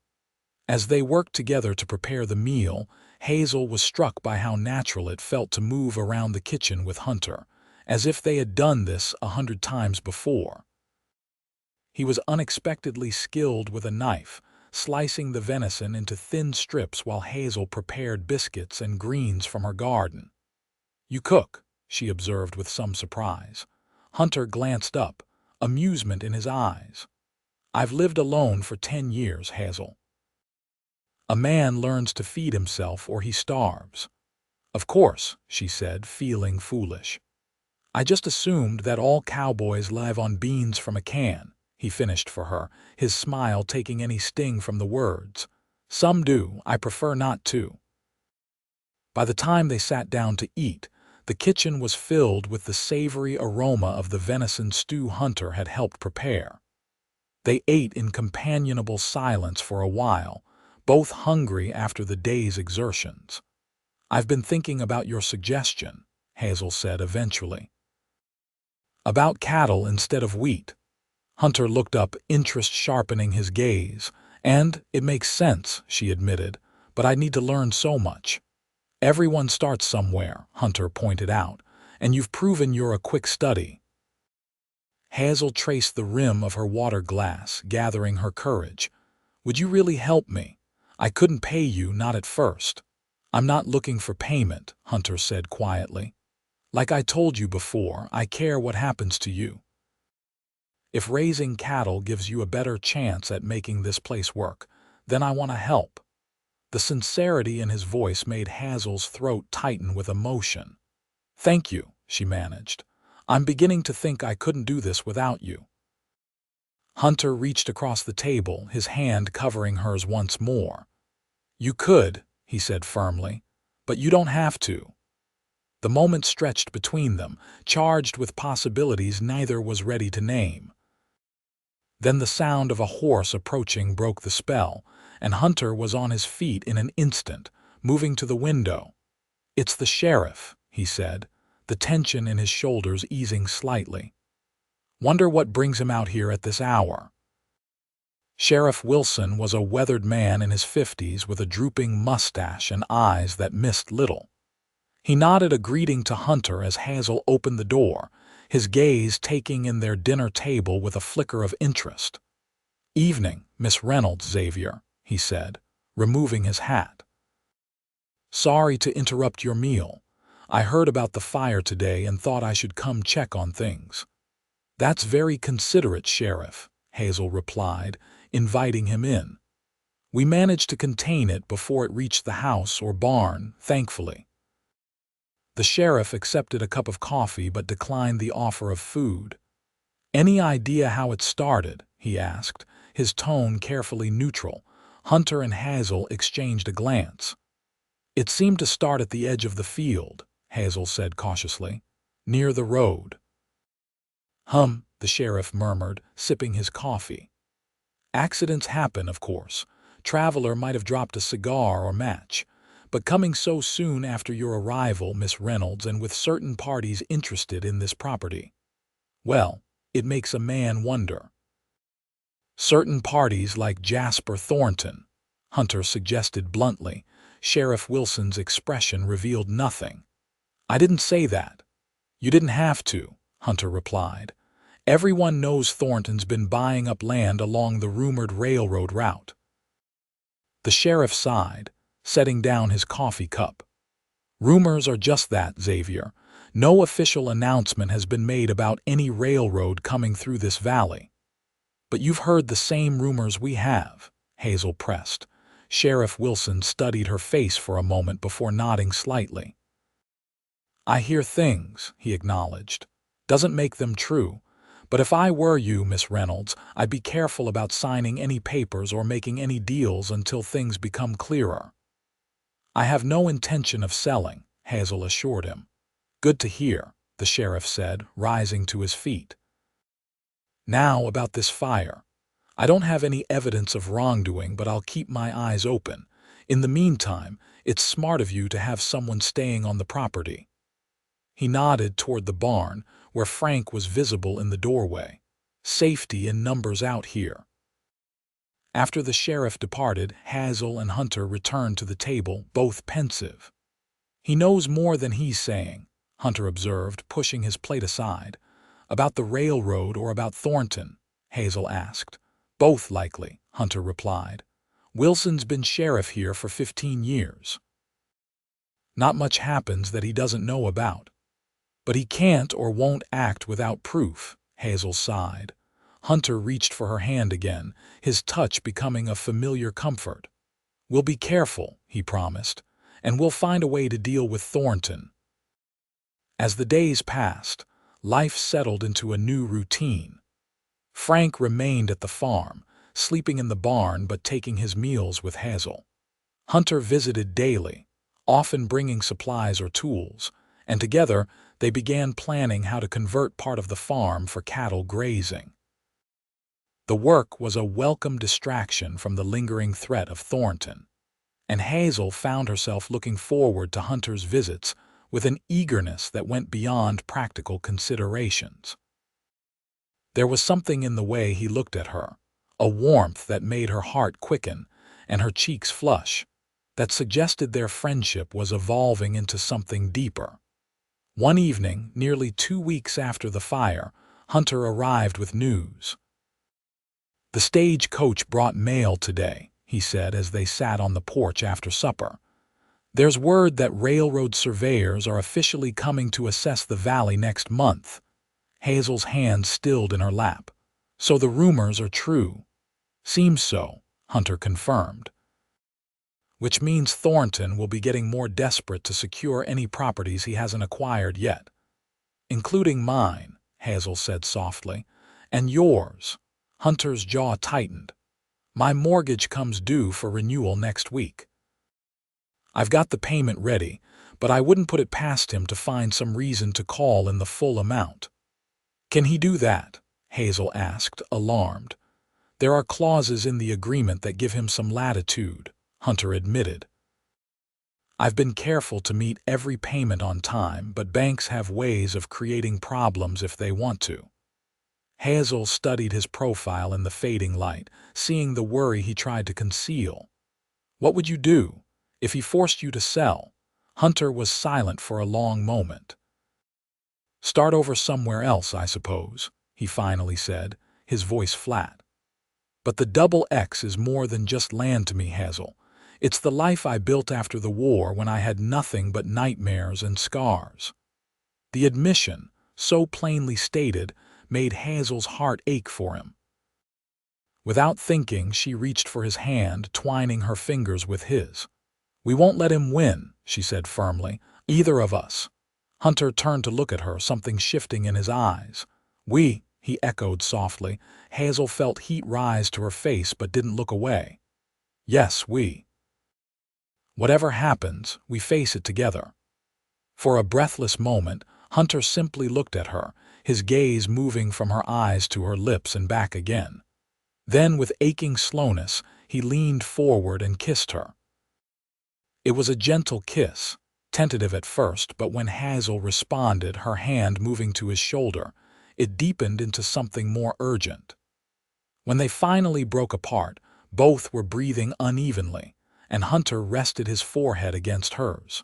As they worked together to prepare the meal, Hazel was struck by how natural it felt to move around the kitchen with Hunter, as if they had done this 100 times before. He was unexpectedly skilled with a knife, slicing the venison into thin strips while Hazel prepared biscuits and greens from her garden. "You cook," she observed with some surprise. Hunter glanced up, amusement in his eyes. "I've lived alone for 10 years, Hazel. A man learns to feed himself or he starves." "Of course," she said, feeling foolish. "I just assumed that all cowboys live on beans from a can," he finished for her, his smile taking any sting from the words. "Some do, I prefer not to." By the time they sat down to eat, The kitchen was filled with the savory aroma of the venison stew Hunter had helped prepare. They ate in companionable silence for a while, both hungry after the day's exertions. "I've been thinking about your suggestion," Hazel said eventually. "About cattle instead of wheat." Hunter looked up, interest sharpening his gaze. "And it makes sense," she admitted, "but I need to learn so much." "Everyone starts somewhere," Hunter pointed out, "and you've proven you're a quick study." Hazel traced the rim of her water glass, gathering her courage. "Would you really help me? I couldn't pay you, not at first." "I'm not looking for payment," Hunter said quietly. "Like I told you before, I care what happens to you. If raising cattle gives you a better chance at making this place work, then I want to help." The sincerity in his voice made Hazel's throat tighten with emotion. "Thank you," she managed. "I'm beginning to think I couldn't do this without you." Hunter reached across the table, his hand covering hers once more. "You could," he said firmly, "but you don't have to." The moment stretched between them, charged with possibilities neither was ready to name. Then the sound of a horse approaching broke the spell, and Hunter was on his feet in an instant, moving to the window. "It's the sheriff," he said, the tension in his shoulders easing slightly. "Wonder what brings him out here at this hour." Sheriff Wilson was a weathered man in his 50s with a drooping mustache and eyes that missed little. He nodded a greeting to Hunter as Hazel opened the door, his gaze taking in their dinner table with a flicker of interest. "Evening, Miss Reynolds, Xavier," he said, removing his hat. "Sorry to interrupt your meal. I heard about the fire today and thought I should come check on things." "That's very considerate, Sheriff," Hazel replied, inviting him in. "We managed to contain it before it reached the house or barn, thankfully." The sheriff accepted a cup of coffee but declined the offer of food. "Any idea how it started?" he asked, his tone carefully neutral. Hunter and Hazel exchanged a glance. "It seemed to start at the edge of the field," Hazel said cautiously, "near the road." The sheriff murmured, sipping his coffee. "Accidents happen, of course. Traveler might have dropped a cigar or match. But coming so soon after your arrival, Miss Reynolds, and with certain parties interested in this property, well, it makes a man wonder." "Certain parties like Jasper Thornton," Hunter suggested bluntly. Sheriff Wilson's expression revealed nothing. "I didn't say that." "You didn't have to," Hunter replied. "Everyone knows Thornton's been buying up land along the rumored railroad route." The sheriff sighed, setting down his coffee cup. "Rumors are just that, Xavier. No official announcement has been made about any railroad coming through this valley." "But you've heard the same rumors we have," Hazel pressed. Sheriff Wilson studied her face for a moment before nodding slightly. "I hear things," he acknowledged. "Doesn't make them true. But if I were you, Miss Reynolds, I'd be careful about signing any papers or making any deals until things become clearer." "I have no intention of selling," Hazel assured him. "Good to hear," the sheriff said, rising to his feet. "Now about this fire. I don't have any evidence of wrongdoing, but I'll keep my eyes open. In the meantime, it's smart of you to have someone staying on the property." He nodded toward the barn, where Frank was visible in the doorway. "Safety in numbers out here." After the sheriff departed, Hazel and Hunter returned to the table, both pensive. "He knows more than he's saying," Hunter observed, pushing his plate aside. "About the railroad or about Thornton?" Hazel asked. "Both likely," Hunter replied. "Wilson's been sheriff here for 15 years. Not much happens that he doesn't know about." "But he can't or won't act without proof," Hazel sighed. Hunter reached for her hand again, his touch becoming a familiar comfort. "We'll be careful," he promised, "and we'll find a way to deal with Thornton." As the days passed, life settled into a new routine. Frank remained at the farm, sleeping in the barn but taking his meals with Hazel. Hunter visited daily, often bringing supplies or tools, and together they began planning how to convert part of the farm for cattle grazing. The work was a welcome distraction from the lingering threat of Thornton, and Hazel found herself looking forward to Hunter's visits with an eagerness that went beyond practical considerations. There was something in the way he looked at her, a warmth that made her heart quicken and her cheeks flush, that suggested their friendship was evolving into something deeper. One evening, nearly 2 weeks after the fire, Hunter arrived with news. "The stagecoach brought mail today," he said as they sat on the porch after supper. "There's word that railroad surveyors are officially coming to assess the valley next month." Hazel's hand stilled in her lap. "So the rumors are true." "Seems so," Hunter confirmed. "Which means Thornton will be getting more desperate to secure any properties he hasn't acquired yet." "Including mine," Hazel said softly. "And yours." Hunter's jaw tightened. "My mortgage comes due for renewal next week. I've got the payment ready, but I wouldn't put it past him to find some reason to call in the full amount." "Can he do that?" Hazel asked, alarmed. "There are clauses in the agreement that give him some latitude," Hunter admitted. "I've been careful to meet every payment on time, but banks have ways of creating problems if they want to." Hazel studied his profile in the fading light, seeing the worry he tried to conceal. "What would you do if he forced you to sell?" Hunter was silent for a long moment. "Start over somewhere else, I suppose," he finally said, his voice flat. "But the double X is more than just land to me, Hazel. It's the life I built after the war when I had nothing but nightmares and scars." The admission, so plainly stated, made Hazel's heart ache for him. Without thinking, she reached for his hand, twining her fingers with his. "We won't let him win," she said firmly. "Either of us." Hunter turned to look at her, something shifting in his eyes. "We," he echoed softly. Hazel felt heat rise to her face but didn't look away. "Yes, we. Whatever happens, we face it together." For a breathless moment, Hunter simply looked at her, his gaze moving from her eyes to her lips and back again. Then, with aching slowness, he leaned forward and kissed her. It was a gentle kiss, tentative at first, but when Hazel responded, her hand moving to his shoulder, it deepened into something more urgent. When they finally broke apart, both were breathing unevenly, and Hunter rested his forehead against hers.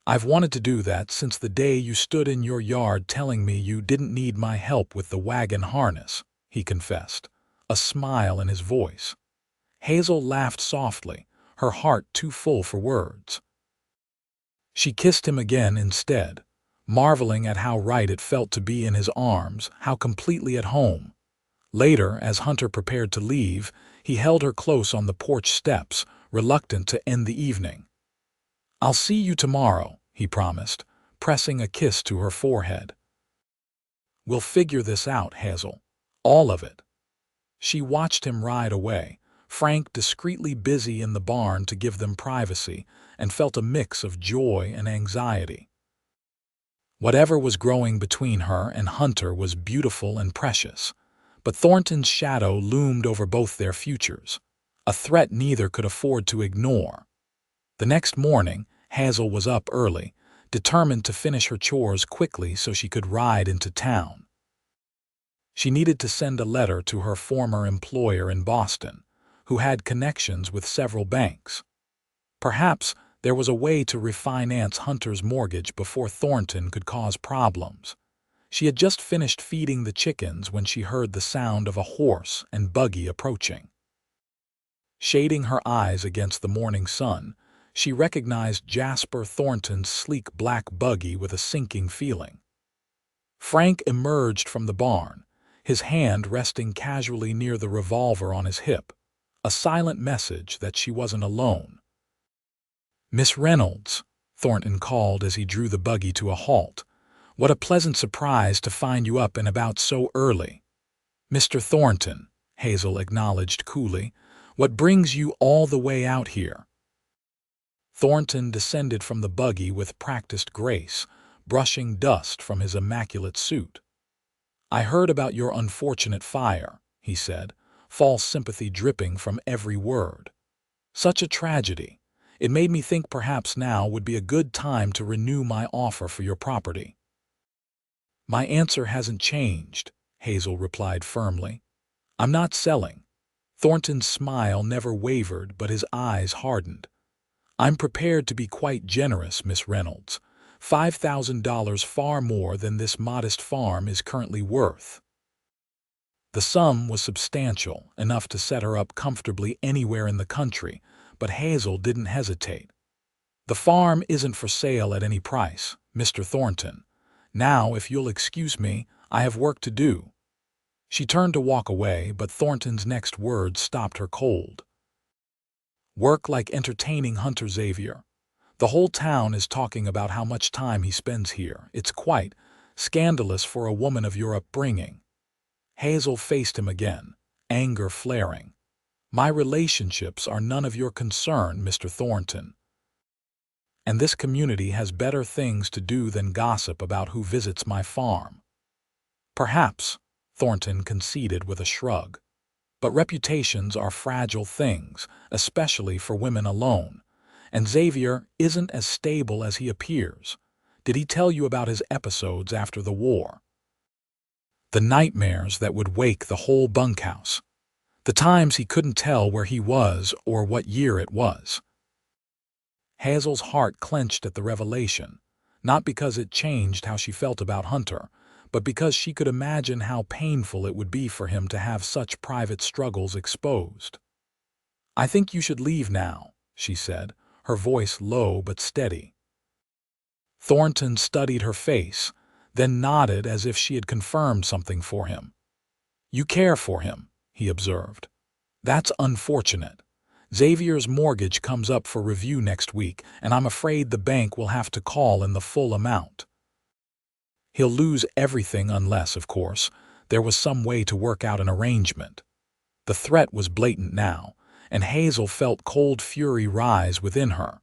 "I've wanted to do that since the day you stood in your yard telling me you didn't need my help with the wagon harness," he confessed, a smile in his voice. Hazel laughed softly, her heart too full for words. She kissed him again instead, marveling at how right it felt to be in his arms, how completely at home. Later, as Hunter prepared to leave, he held her close on the porch steps, reluctant to end the evening. "I'll see you tomorrow," he promised, pressing a kiss to her forehead. "We'll figure this out, Hazel. All of it." She watched him ride away, Frank discreetly busy in the barn to give them privacy, and felt a mix of joy and anxiety. Whatever was growing between her and Hunter was beautiful and precious, but Thornton's shadow loomed over both their futures, a threat neither could afford to ignore. The next morning, Hazel was up early, determined to finish her chores quickly so she could ride into town. She needed to send a letter to her former employer in Boston, who had connections with several banks. Perhaps there was a way to refinance Hunter's mortgage before Thornton could cause problems. She had just finished feeding the chickens when she heard the sound of a horse and buggy approaching. Shading her eyes against the morning sun, she recognized Jasper Thornton's sleek black buggy with a sinking feeling. Frank emerged from the barn, his hand resting casually near the revolver on his hip, a silent message that she wasn't alone. "Miss Reynolds," Thornton called as he drew the buggy to a halt. "What a pleasant surprise to find you up and about so early." "Mr. Thornton," Hazel acknowledged coolly, "what brings you all the way out here?" Thornton descended from the buggy with practiced grace, brushing dust from his immaculate suit. "I heard about your unfortunate fire," he said, false sympathy dripping from every word. "Such a tragedy. It made me think perhaps now would be a good time to renew my offer for your property." "My answer hasn't changed," Hazel replied firmly. "I'm not selling." Thornton's smile never wavered, but his eyes hardened. "I'm prepared to be quite generous, Miss Reynolds. $5,000 far more than this modest farm is currently worth." The sum was substantial, enough to set her up comfortably anywhere in the country, but Hazel didn't hesitate. "The farm isn't for sale at any price, Mr. Thornton. Now, if you'll excuse me, I have work to do." She turned to walk away, but Thornton's next words stopped her cold. "Work like entertaining Hunter Xavier. The whole town is talking about how much time he spends here. It's quite scandalous for a woman of your upbringing." Hazel faced him again, anger flaring. "My relationships are none of your concern, Mr. Thornton. And this community has better things to do than gossip about who visits my farm." "Perhaps," Thornton conceded with a shrug. "But reputations are fragile things, especially for women alone. And Xavier isn't as stable as he appears. Did he tell you about his episodes after the war? The nightmares that would wake the whole bunkhouse. The times he couldn't tell where he was or what year it was." Hazel's heart clenched at the revelation, not because it changed how she felt about Hunter, but because she could imagine how painful it would be for him to have such private struggles exposed. "I think you should leave now," she said, her voice low but steady. Thornton studied her face, then nodded as if she had confirmed something for him. "You care for him," he observed. "That's unfortunate. Xavier's mortgage comes up for review next week, and I'm afraid the bank will have to call in the full amount. He'll lose everything unless, of course, there was some way to work out an arrangement." The threat was blatant now, and Hazel felt cold fury rise within her.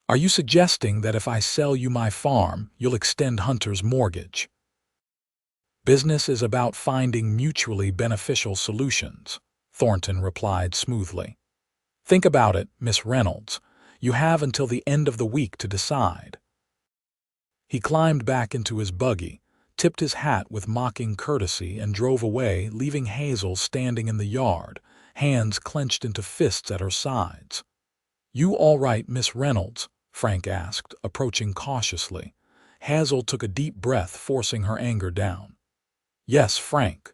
"Are you suggesting that if I sell you my farm, you'll extend Hunter's mortgage?" "Business is about finding mutually beneficial solutions," Thornton replied smoothly. "Think about it, Miss Reynolds. You have until the end of the week to decide." He climbed back into his buggy, tipped his hat with mocking courtesy, and drove away, leaving Hazel standing in the yard, hands clenched into fists at her sides. "You all right, Miss Reynolds?" Frank asked, approaching cautiously. Hazel took a deep breath, forcing her anger down. "Yes, Frank.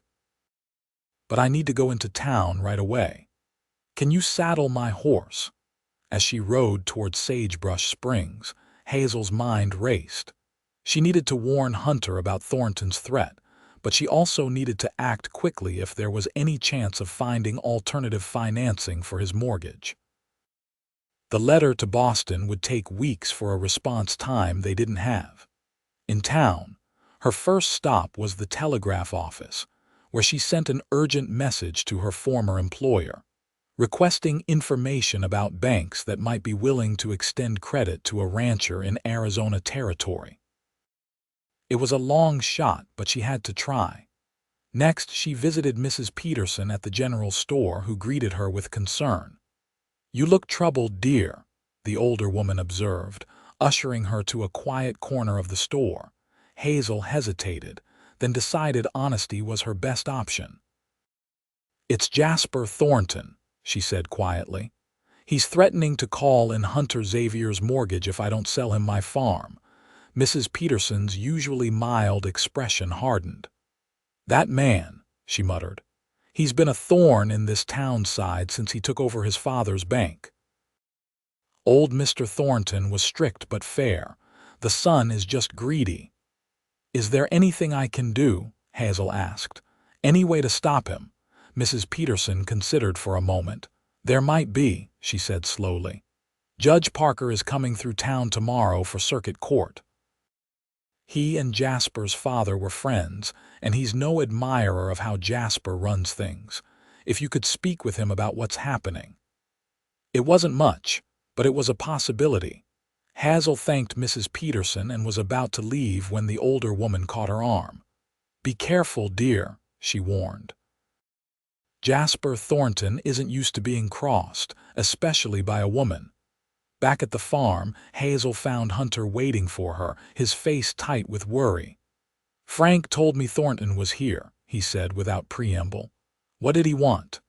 But I need to go into town right away. Can you saddle my horse?" As she rode toward Sagebrush Springs, Hazel's mind raced. She needed to warn Hunter about Thornton's threat, but she also needed to act quickly if there was any chance of finding alternative financing for his mortgage. The letter to Boston would take weeks for a response time they didn't have. In town, her first stop was the telegraph office, where she sent an urgent message to her former employer, requesting information about banks that might be willing to extend credit to a rancher in Arizona territory. It was a long shot, but she had to try. Next, she visited Mrs. Peterson at the general store, who greeted her with concern. "You look troubled, dear," the older woman observed, ushering her to a quiet corner of the store. Hazel hesitated, then decided honesty was her best option. "It's Jasper Thornton," she said quietly. "He's threatening to call in Hunter Xavier's mortgage if I don't sell him my farm." Mrs. Peterson's usually mild expression hardened. "That man," she muttered. "He's been a thorn in this town's side since he took over his father's bank." Old Mr. Thornton was strict but fair. "The son is just greedy." "Is there anything I can do?" Hazel asked. "Any way to stop him?" Mrs. Peterson considered for a moment. "There might be," she said slowly. "Judge Parker is coming through town tomorrow for circuit court. He and Jasper's father were friends, and he's no admirer of how Jasper runs things. If you could speak with him about what's happening." It wasn't much, but it was a possibility. Hazel thanked Mrs. Peterson and was about to leave when the older woman caught her arm. "Be careful, dear," she warned. Jasper Thornton isn't used to being crossed, especially by a woman. Back at the farm, Hazel found Hunter waiting for her, his face tight with worry. "Frank told me Thornton was here," he said without preamble. "What did he want?"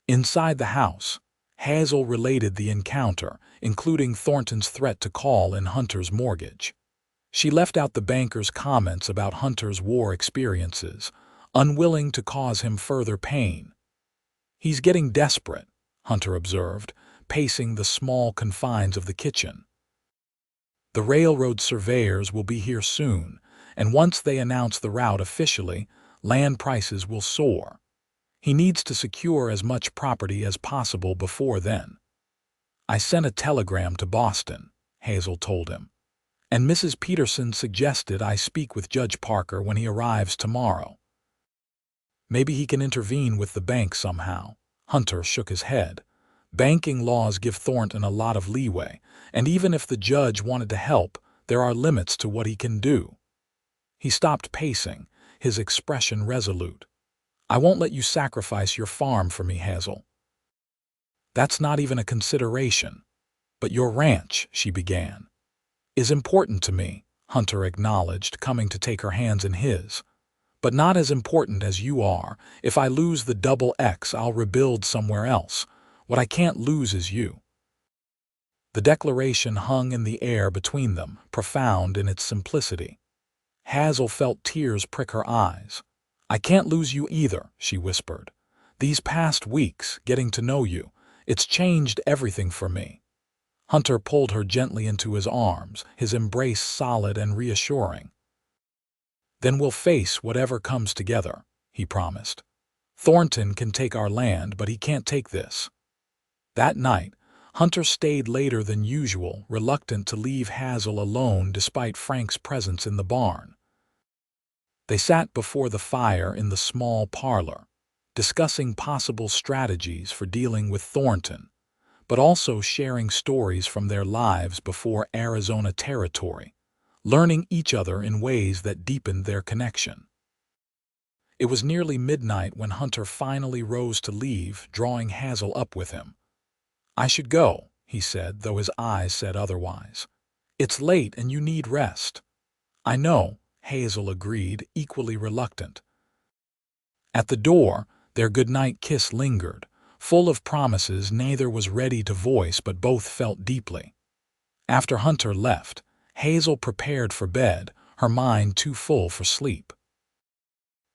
Inside the house, Hazel related the encounter, including Thornton's threat to call in Hunter's mortgage. She left out the banker's comments about Hunter's war experiences, unwilling to cause him further pain. "He's getting desperate," Hunter observed, pacing the small confines of the kitchen. "The railroad surveyors will be here soon, and once they announce the route officially, land prices will soar. He needs to secure as much property as possible before then." "I sent a telegram to Boston," Hazel told him, "and Mrs. Peterson suggested I speak with Judge Parker when he arrives tomorrow." "Maybe he can intervene with the bank somehow." Hunter shook his head. "Banking laws give Thornton a lot of leeway, and even if the judge wanted to help, there are limits to what he can do." He stopped pacing, his expression resolute. "I won't let you sacrifice your farm for me, Hazel." "That's not even a consideration." "But your ranch," she began, "is important to me," Hunter acknowledged, coming to take her hands in his. "But not as important as you are. If I lose the double X, I'll rebuild somewhere else. What I can't lose is you." The declaration hung in the air between them, profound in its simplicity. Hazel felt tears prick her eyes. "I can't lose you either," she whispered. "These past weeks, getting to know you, it's changed everything for me." Hunter pulled her gently into his arms, his embrace solid and reassuring. "Then we'll face whatever comes together," he promised. "Thornton can take our land, but he can't take this." That night, Hunter stayed later than usual, reluctant to leave Hazel alone despite Frank's presence in the barn. They sat before the fire in the small parlor, discussing possible strategies for dealing with Thornton, but also sharing stories from their lives before Arizona territory, learning each other in ways that deepened their connection. It was nearly midnight when Hunter finally rose to leave, drawing Hazel up with him. "I should go," he said, though his eyes said otherwise. "It's late and you need rest." "I know," Hazel agreed, equally reluctant. At the door, their goodnight kiss lingered, full of promises neither was ready to voice but both felt deeply. After Hunter left, Hazel prepared for bed, her mind too full for sleep.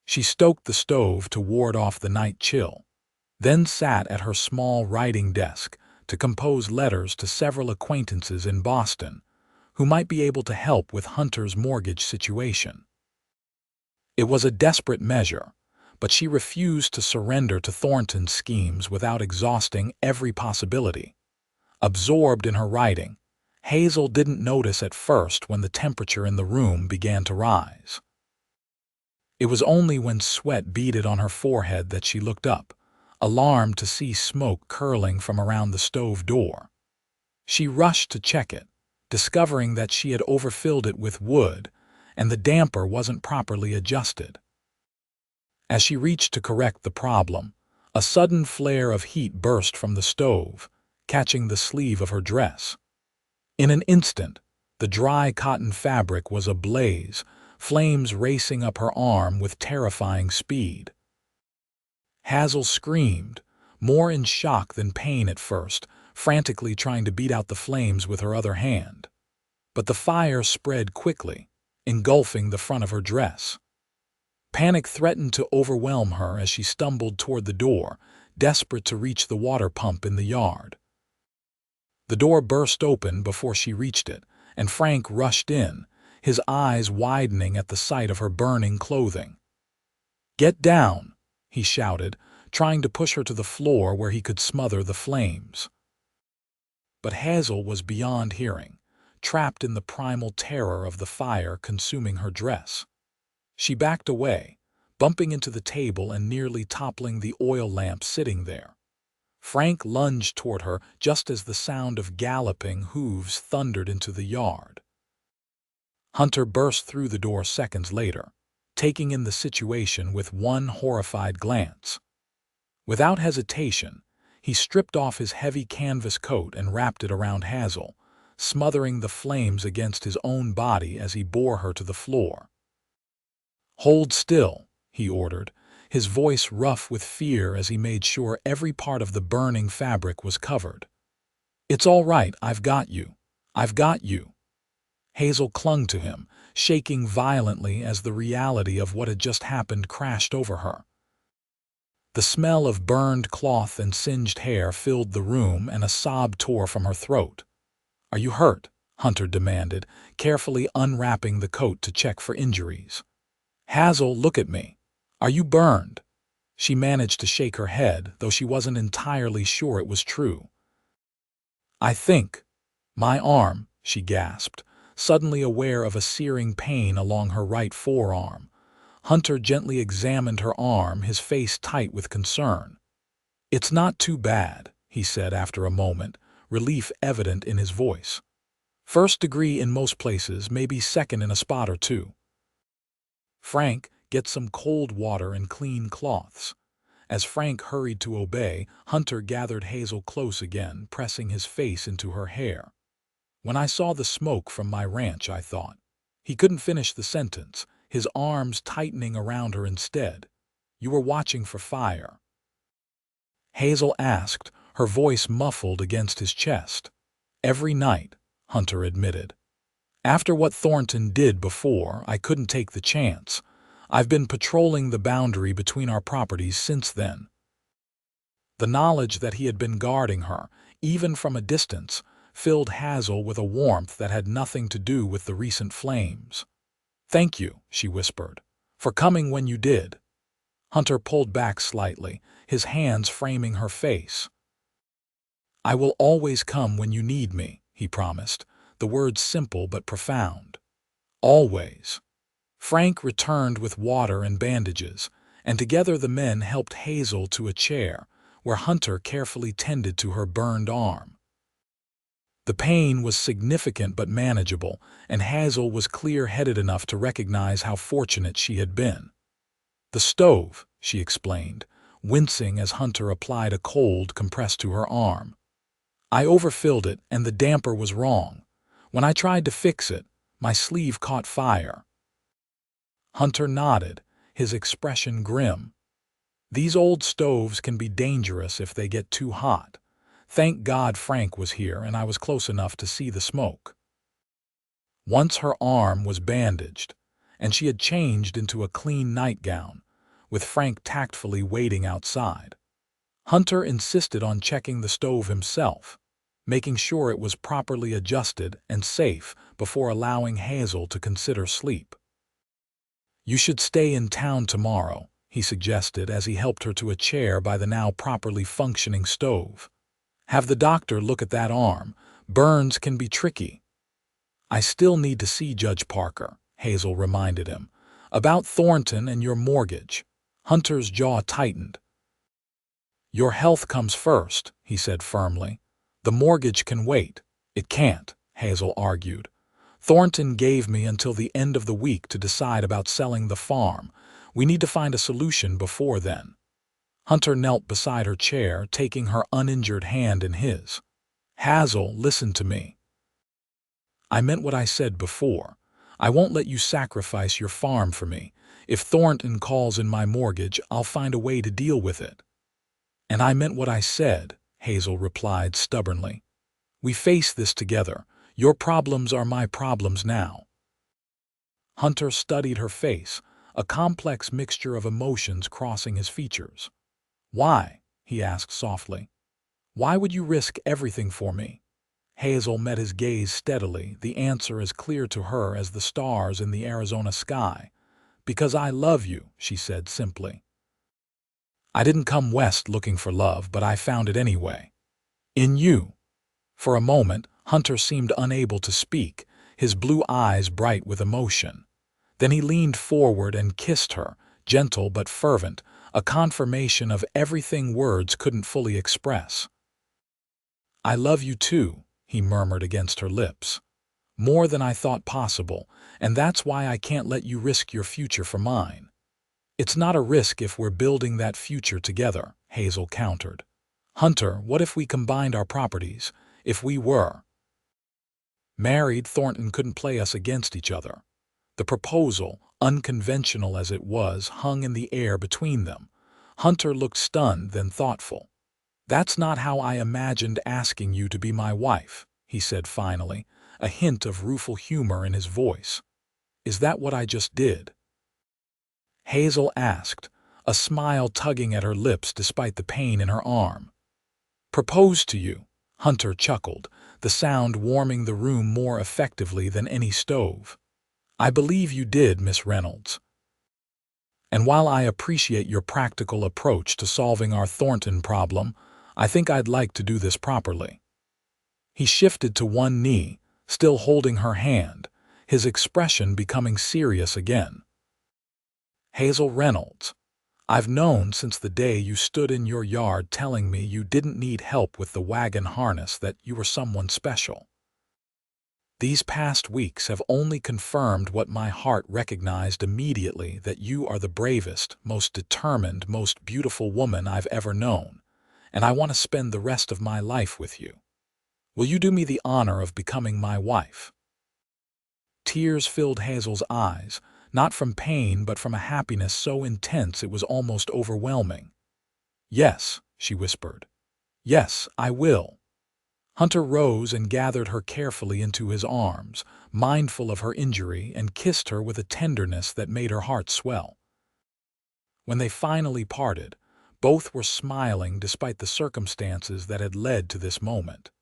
She stoked the stove to ward off the night chill, then sat at her small writing desk to compose letters to several acquaintances in Boston who might be able to help with Hunter's mortgage situation. It was a desperate measure, but she refused to surrender to Thornton's schemes without exhausting every possibility. Absorbed in her writing, Hazel didn't notice at first when the temperature in the room began to rise. It was only when sweat beaded on her forehead that she looked up, alarmed to see smoke curling from around the stove door. She rushed to check it, discovering that she had overfilled it with wood, and the damper wasn't properly adjusted. As she reached to correct the problem, a sudden flare of heat burst from the stove, catching the sleeve of her dress. In an instant, the dry cotton fabric was ablaze, flames racing up her arm with terrifying speed. Hazel screamed, more in shock than pain at first, frantically trying to beat out the flames with her other hand. But the fire spread quickly, engulfing the front of her dress. Panic threatened to overwhelm her as she stumbled toward the door, desperate to reach the water pump in the yard. The door burst open before she reached it, and Frank rushed in, his eyes widening at the sight of her burning clothing. "Get down!" he shouted, trying to push her to the floor where he could smother the flames. But Hazel was beyond hearing, trapped in the primal terror of the fire consuming her dress. She backed away, bumping into the table and nearly toppling the oil lamp sitting there. Frank lunged toward her just as the sound of galloping hooves thundered into the yard. Hunter burst through the door seconds later, taking in the situation with one horrified glance. Without hesitation, he stripped off his heavy canvas coat and wrapped it around Hazel, smothering the flames against his own body as he bore her to the floor. "Hold still," he ordered, his voice rough with fear as he made sure every part of the burning fabric was covered. "It's all right, I've got you. I've got you." Hazel clung to him, shaking violently as the reality of what had just happened crashed over her. The smell of burned cloth and singed hair filled the room, and a sob tore from her throat. "Are you hurt?" Hunter demanded, carefully unwrapping the coat to check for injuries. "Hazel, look at me. Are you burned?" She managed to shake her head, though she wasn't entirely sure it was true. "I think my arm," she gasped, suddenly aware of a searing pain along her right forearm. Hunter gently examined her arm, his face tight with concern. "It's not too bad," he said after a moment, relief evident in his voice. "First degree in most places, maybe second in a spot or two." "Frank, get some cold water and clean cloths." As Frank hurried to obey, Hunter gathered Hazel close again, pressing his face into her hair. "When I saw the smoke from my ranch, I thought—" He couldn't finish the sentence, his arms tightening around her instead. "You were watching for fire?" Hazel asked, her voice muffled against his chest. "Every night," Hunter admitted. "After what Thornton did before, I couldn't take the chance. I've been patrolling the boundary between our properties since then." The knowledge that he had been guarding her, even from a distance, filled Hazel with a warmth that had nothing to do with the recent flames. "Thank you," she whispered, "for coming when you did." Hunter pulled back slightly, his hands framing her face. "I will always come when you need me," he promised, the words simple but profound. "Always." Frank returned with water and bandages, and together the men helped Hazel to a chair, where Hunter carefully tended to her burned arm. The pain was significant but manageable, and Hazel was clear-headed enough to recognize how fortunate she had been. "The stove," she explained, wincing as Hunter applied a cold compress to her arm. "I overfilled it, and the damper was wrong. When I tried to fix it, my sleeve caught fire." Hunter nodded, his expression grim. "These old stoves can be dangerous if they get too hot. Thank God Frank was here and I was close enough to see the smoke." Once her arm was bandaged, and she had changed into a clean nightgown, with Frank tactfully waiting outside. Hunter insisted on checking the stove himself, making sure it was properly adjusted and safe before allowing Hazel to consider sleep. "You should stay in town tomorrow," he suggested as he helped her to a chair by the now properly functioning stove. "Have the doctor look at that arm. Burns can be tricky." "I still need to see Judge Parker," Hazel reminded him. "About Thornton and your mortgage." Hunter's jaw tightened. "Your health comes first," he said firmly. "The mortgage can wait." "It can't," Hazel argued. "Thornton gave me until the end of the week to decide about selling the farm. We need to find a solution before then." Hunter knelt beside her chair, taking her uninjured hand in his. "Hazel, listen to me. I meant what I said before. I won't let you sacrifice your farm for me. If Thornton calls in my mortgage, I'll find a way to deal with it." "And I meant what I said," Hazel replied stubbornly. "We face this together. Your problems are my problems now." Hunter studied her face, a complex mixture of emotions crossing his features. "Why?" he asked softly. "Why would you risk everything for me?" Hazel met his gaze steadily, the answer as clear to her as the stars in the Arizona sky. "Because I love you," she said simply. "I didn't come west looking for love, but I found it anyway. In you." For a moment, Hunter seemed unable to speak, his blue eyes bright with emotion. Then he leaned forward and kissed her, gentle but fervent, a confirmation of everything words couldn't fully express. "I love you too," he murmured against her lips. "More than I thought possible, and that's why I can't let you risk your future for mine." "It's not a risk if we're building that future together," Hazel countered. "Hunter, what if we combined our properties? If we were married, Thornton couldn't play us against each other." The proposal, unconventional as it was, hung in the air between them. Hunter looked stunned, then thoughtful. "That's not how I imagined asking you to be my wife," he said finally, a hint of rueful humor in his voice. "Is that what I just did?" Hazel asked, a smile tugging at her lips despite the pain in her arm. "Proposed to you," Hunter chuckled, the sound warming the room more effectively than any stove. "I believe you did, Miss Reynolds. And while I appreciate your practical approach to solving our Thornton problem, I think I'd like to do this properly." He shifted to one knee, still holding her hand, his expression becoming serious again. "Hazel Reynolds, I've known since the day you stood in your yard telling me you didn't need help with the wagon harness that you were someone special. These past weeks have only confirmed what my heart recognized immediately, that you are the bravest, most determined, most beautiful woman I've ever known, and I want to spend the rest of my life with you. Will you do me the honor of becoming my wife?" Tears filled Hazel's eyes, not from pain but from a happiness so intense it was almost overwhelming. "Yes," she whispered. "Yes, I will." Hunter rose and gathered her carefully into his arms, mindful of her injury, and kissed her with a tenderness that made her heart swell. When they finally parted, both were smiling despite the circumstances that had led to this moment.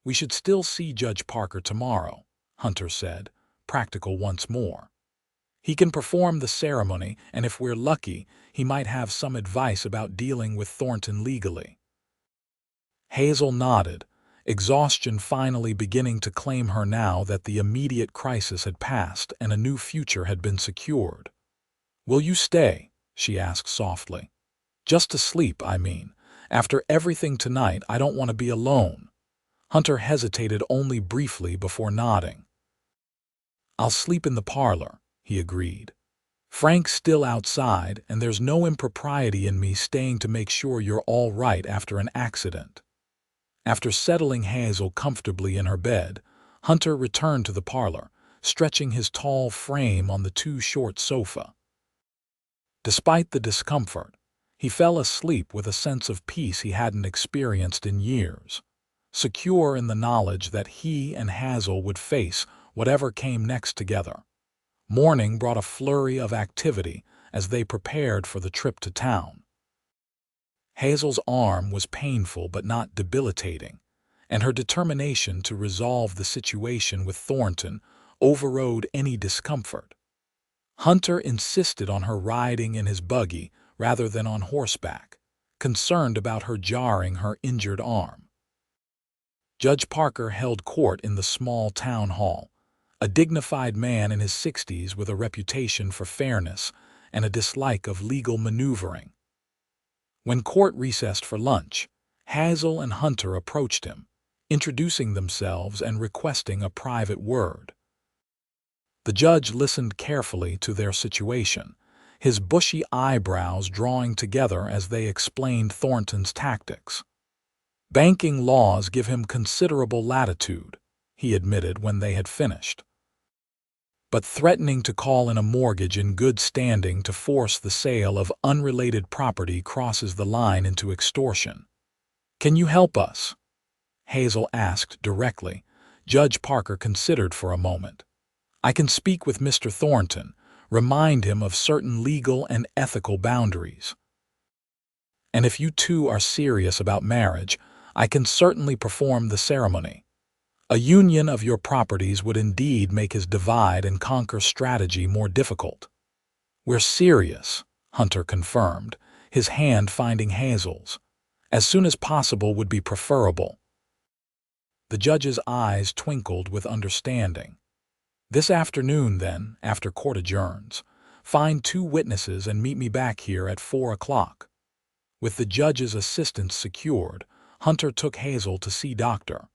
"We should still see Judge Parker tomorrow," Hunter said, practical once more. "He can perform the ceremony, and if we're lucky, he might have some advice about dealing with Thornton legally." Hazel nodded, exhaustion finally beginning to claim her now that the immediate crisis had passed and a new future had been secured. "Will you stay?" she asked softly. "Just to sleep, I mean. After everything tonight, I don't want to be alone." Hunter hesitated only briefly before nodding. "I'll sleep in the parlor," he agreed. "Frank's still outside, and there's no impropriety in me staying to make sure you're all right after an accident." After settling Hazel comfortably in her bed, Hunter returned to the parlor, stretching his tall frame on the too-short sofa. Despite the discomfort, he fell asleep with a sense of peace he hadn't experienced in years, secure in the knowledge that he and Hazel would face whatever came next together. Morning brought a flurry of activity as they prepared for the trip to town. Hazel's arm was painful but not debilitating, and her determination to resolve the situation with Thornton overrode any discomfort. Hunter insisted on her riding in his buggy rather than on horseback, concerned about her jarring her injured arm. Judge Parker held court in the small town hall, a dignified man in his 60s with a reputation for fairness and a dislike of legal maneuvering. When court recessed for lunch, Hazel and Hunter approached him, introducing themselves and requesting a private word. The judge listened carefully to their situation, his bushy eyebrows drawing together as they explained Thornton's tactics. "Banking laws give him considerable latitude," he admitted when they had finished. "But threatening to call in a mortgage in good standing to force the sale of unrelated property crosses the line into extortion. Can you help us?" Hazel asked directly. Judge Parker considered for a moment. "I can speak with Mr. Thornton, remind him of certain legal and ethical boundaries. And if you two are serious about marriage, I can certainly perform the ceremony. A union of your properties would indeed make his divide-and-conquer strategy more difficult." "We're serious," Hunter confirmed, his hand finding Hazel's. "As soon as possible would be preferable." The judge's eyes twinkled with understanding. "This afternoon, then, after court adjourns. Find 2 witnesses and meet me back here at 4 o'clock. With the judge's assistance secured, Hunter took Hazel to see Dr.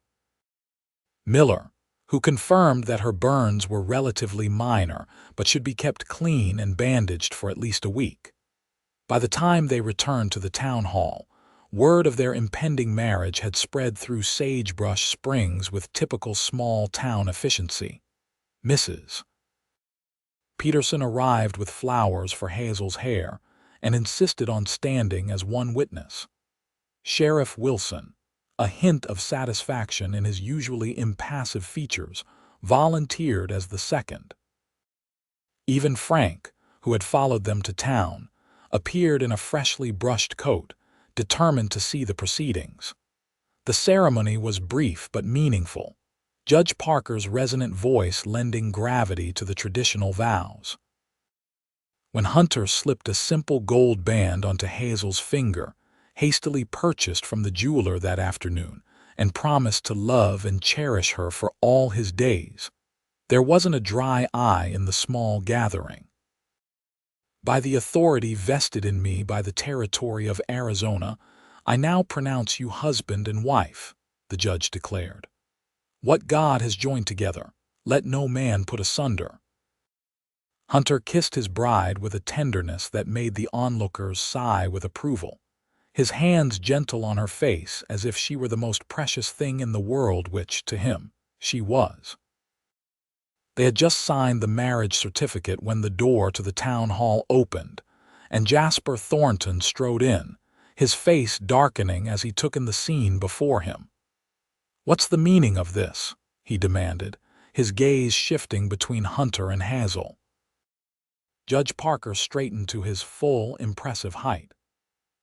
Miller, who confirmed that her burns were relatively minor but should be kept clean and bandaged for at least a week. By the time they returned to the town hall, word of their impending marriage had spread through Sagebrush Springs with typical small-town efficiency. Mrs. Peterson arrived with flowers for Hazel's hair and insisted on standing as one witness. Sheriff Wilson, a hint of satisfaction in his usually impassive features, volunteered as the second. Even Frank, who had followed them to town, appeared in a freshly brushed coat, determined to see the proceedings. The ceremony was brief but meaningful, Judge Parker's resonant voice lending gravity to the traditional vows. When Hunter slipped a simple gold band onto Hazel's finger, hastily purchased from the jeweler that afternoon, and promised to love and cherish her for all his days, there wasn't a dry eye in the small gathering. By the authority vested in me by the territory of Arizona, I now pronounce you husband and wife, the judge declared. What God has joined together, let no man put asunder. Hunter kissed his bride with a tenderness that made the onlookers sigh with approval, his hands gentle on her face as if she were the most precious thing in the world, which, to him, she was. They had just signed the marriage certificate when the door to the town hall opened, and Jasper Thornton strode in, his face darkening as he took in the scene before him. "What's the meaning of this?" he demanded, his gaze shifting between Hunter and Hazel. Judge Parker straightened to his full, impressive height.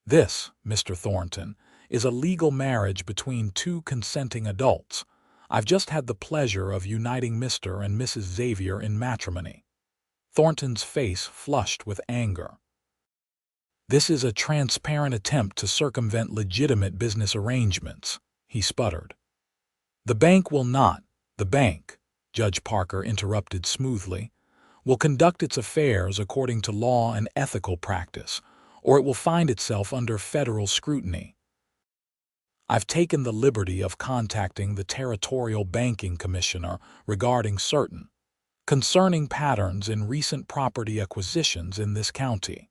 "This, Mr. Thornton, is a legal marriage between 2 consenting adults. I've just had the pleasure of uniting Mr. and Mrs. Xavier in matrimony." Thornton's face flushed with anger. "This is a transparent attempt to circumvent legitimate business arrangements," he sputtered. "The bank will not. The bank," Judge Parker interrupted smoothly, "will conduct its affairs according to law and ethical practice, or it will find itself under federal scrutiny. I've taken the liberty of contacting the Territorial Banking Commissioner regarding certain concerning patterns in recent property acquisitions in this county."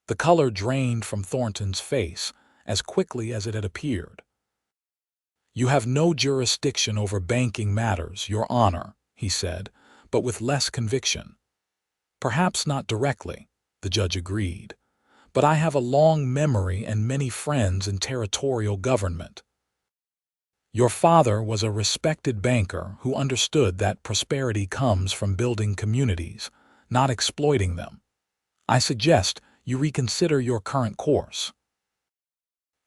The color drained from Thornton's face as quickly as it had appeared. "You have no jurisdiction over banking matters, Your Honor," he said, but with less conviction. "Perhaps not directly," the judge agreed, "but I have a long memory and many friends in territorial government. Your father was a respected banker who understood that prosperity comes from building communities, not exploiting them. I suggest you reconsider your current course."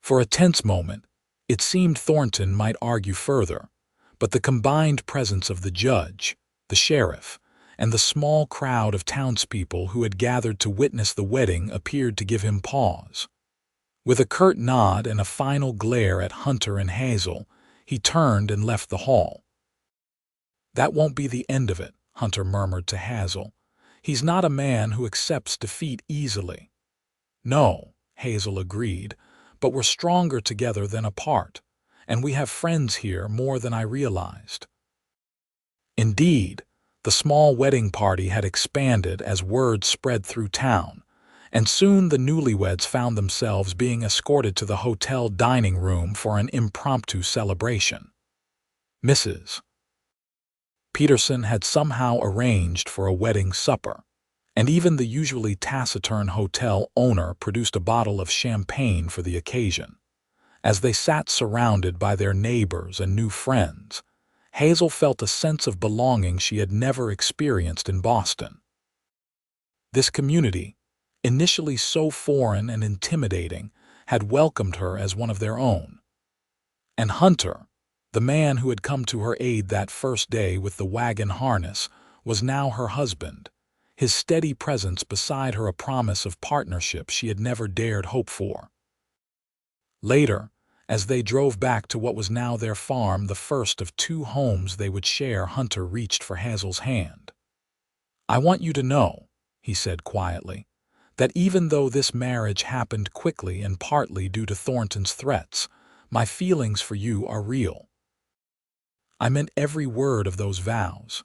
For a tense moment, it seemed Thornton might argue further, but the combined presence of the judge, the sheriff, and the small crowd of townspeople who had gathered to witness the wedding appeared to give him pause. With a curt nod and a final glare at Hunter and Hazel, he turned and left the hall. "That won't be the end of it," Hunter murmured to Hazel. "He's not a man who accepts defeat easily." "No," Hazel agreed, "but we're stronger together than apart, and we have friends here more than I realized." Indeed, the small wedding party had expanded as word spread through town, and soon the newlyweds found themselves being escorted to the hotel dining room for an impromptu celebration. Mrs. Peterson had somehow arranged for a wedding supper, and even the usually taciturn hotel owner produced a bottle of champagne for the occasion. As they sat surrounded by their neighbors and new friends, Hazel felt a sense of belonging she had never experienced in Boston. This community, initially so foreign and intimidating, had welcomed her as one of their own. And Hunter, the man who had come to her aid that first day with the wagon harness, was now her husband, his steady presence beside her a promise of partnership she had never dared hope for. Later, as they drove back to what was now their farm, the first of 2 homes they would share, Hunter reached for Hazel's hand. "I want you to know," he said quietly, "that even though this marriage happened quickly and partly due to Thornton's threats, my feelings for you are real." I meant every word of those vows.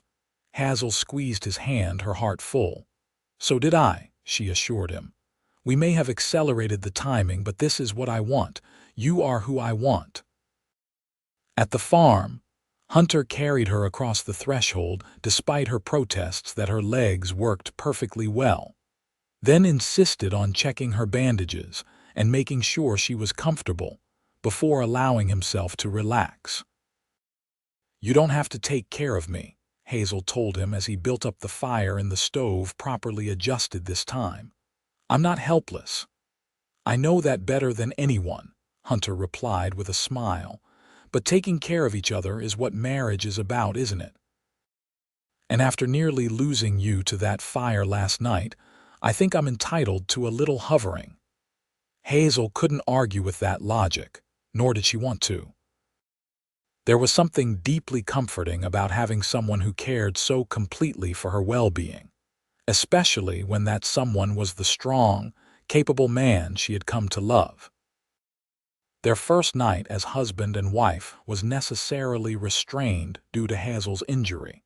Hazel squeezed his hand, her heart full. "So did I," she assured him. "We may have accelerated the timing, but this is what I want. You are who I want." At the farm, Hunter carried her across the threshold despite her protests that her legs worked perfectly well, then insisted on checking her bandages and making sure she was comfortable before allowing himself to relax. "You don't have to take care of me," Hazel told him as he built up the fire in the stove properly adjusted this time. "I'm not helpless." "I know that better than anyone," Hunter replied with a smile. "But taking care of each other is what marriage is about, isn't it? And after nearly losing you to that fire last night, I think I'm entitled to a little hovering." Hazel couldn't argue with that logic, nor did she want to. There was something deeply comforting about having someone who cared so completely for her well-being, especially when that someone was the strong, capable man she had come to love. Their first night as husband and wife was necessarily restrained due to Hazel's injury.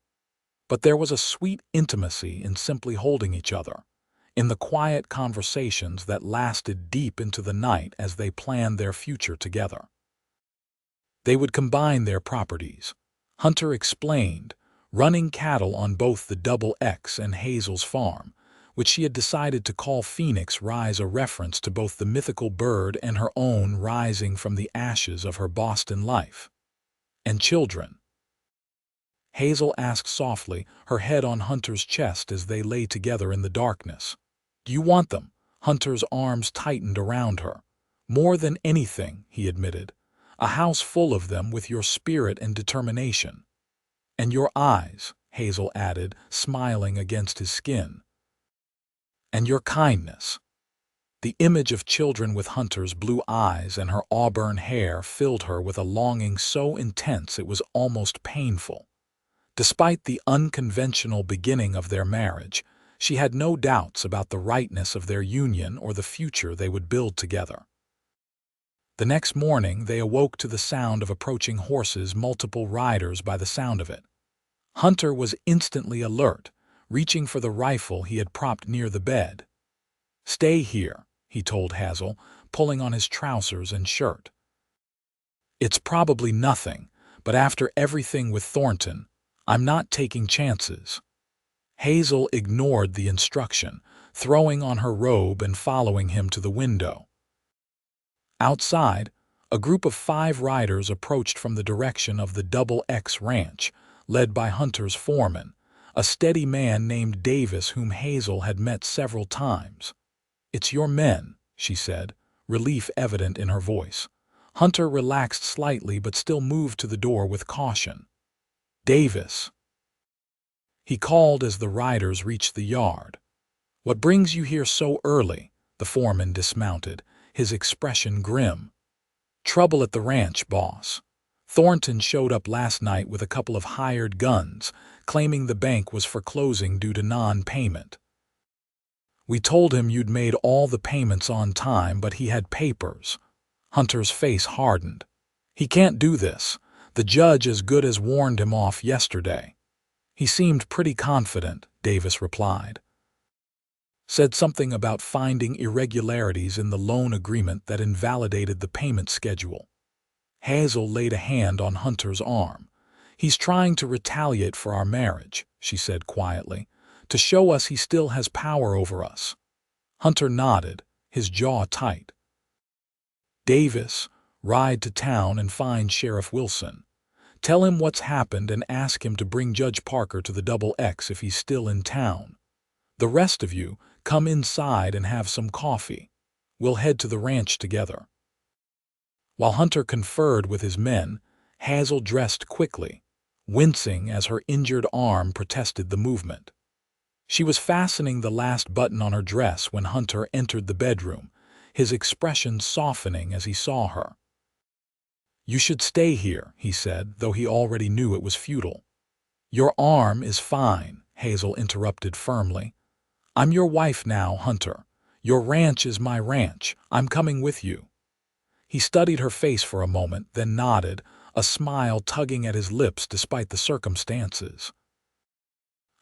But there was a sweet intimacy in simply holding each other, in the quiet conversations that lasted deep into the night as they planned their future together. They would combine their properties, Hunter explained, running cattle on both the Double X and Hazel's farm, which she had decided to call Phoenix Rise, a reference to both the mythical bird and her own rising from the ashes of her Boston life. "And children?" Hazel asked softly, her head on Hunter's chest as they lay together in the darkness. "Do you want them?" Hunter's arms tightened around her. "More than anything," he admitted. "A house full of them with your spirit and determination." "And your eyes," Hazel added, smiling against his skin. "And your kindness." The image of children with Hunter's blue eyes and her auburn hair filled her with a longing so intense it was almost painful. Despite the unconventional beginning of their marriage, she had no doubts about the rightness of their union or the future they would build together. The next morning they awoke to the sound of approaching horses, multiple riders by the sound of it. Hunter was instantly alert, reaching for the rifle he had propped near the bed. "Stay here," he told Hazel, pulling on his trousers and shirt. "It's probably nothing, but after everything with Thornton, I'm not taking chances." Hazel ignored the instruction, throwing on her robe and following him to the window. Outside, a group of 5 riders approached from the direction of the Double X ranch, led by Hunter's foreman, a steady man named Davis whom Hazel had met several times. "It's your men," she said, relief evident in her voice. Hunter relaxed slightly but still moved to the door with caution. "Davis," he called as the riders reached the yard. "What brings you here so early?" The foreman dismounted, his expression grim. "Trouble at the ranch, boss. Thornton showed up last night with a couple of hired guns, claiming the bank was foreclosing due to non-payment. We told him you'd made all the payments on time, but he had papers." Hunter's face hardened. "He can't do this. The judge as good as warned him off yesterday." "He seemed pretty confident," Davis replied. "Said something about finding irregularities in the loan agreement that invalidated the payment schedule." Hazel laid a hand on Hunter's arm. "He's trying to retaliate for our marriage," she said quietly, "to show us he still has power over us." Hunter nodded, his jaw tight. "Davis, ride to town and find Sheriff Wilson. Tell him what's happened and ask him to bring Judge Parker to the Double X if he's still in town. The rest of you, come inside and have some coffee. We'll head to the ranch together." While Hunter conferred with his men, Hazel dressed quickly, wincing as her injured arm protested the movement. She was fastening the last button on her dress when Hunter entered the bedroom, his expression softening as he saw her. "You should stay here," he said, though he already knew it was futile. "Your arm is fine," Hazel interrupted firmly. I'm your wife now, Hunter. Your ranch is my ranch. I'm coming with you. He studied her face for a moment, then nodded, a smile tugging at his lips despite the circumstances.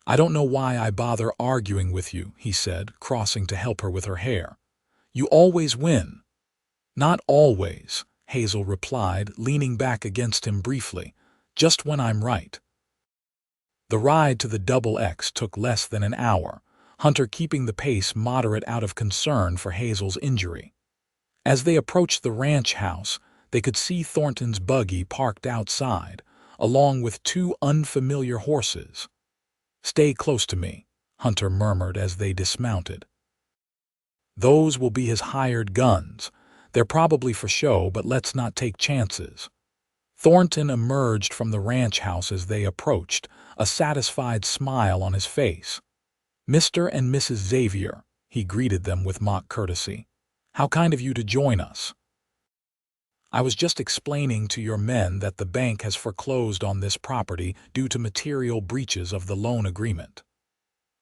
I don't know why I bother arguing with you, he said, crossing to help her with her hair. You always win. Not always, Hazel replied, leaning back against him briefly. Just when I'm right. The ride to the Double X took less than an hour, Hunter keeping the pace moderate out of concern for Hazel's injury. As they approached the ranch house, they could see Thornton's buggy parked outside, along with two unfamiliar horses. Stay close to me, Hunter murmured as they dismounted. Those will be his hired guns. They're probably for show, but let's not take chances. Thornton emerged from the ranch house as they approached, a satisfied smile on his face. Mr. and Mrs. Xavier, he greeted them with mock courtesy. How kind of you to join us. I was just explaining to your men that the bank has foreclosed on this property due to material breaches of the loan agreement.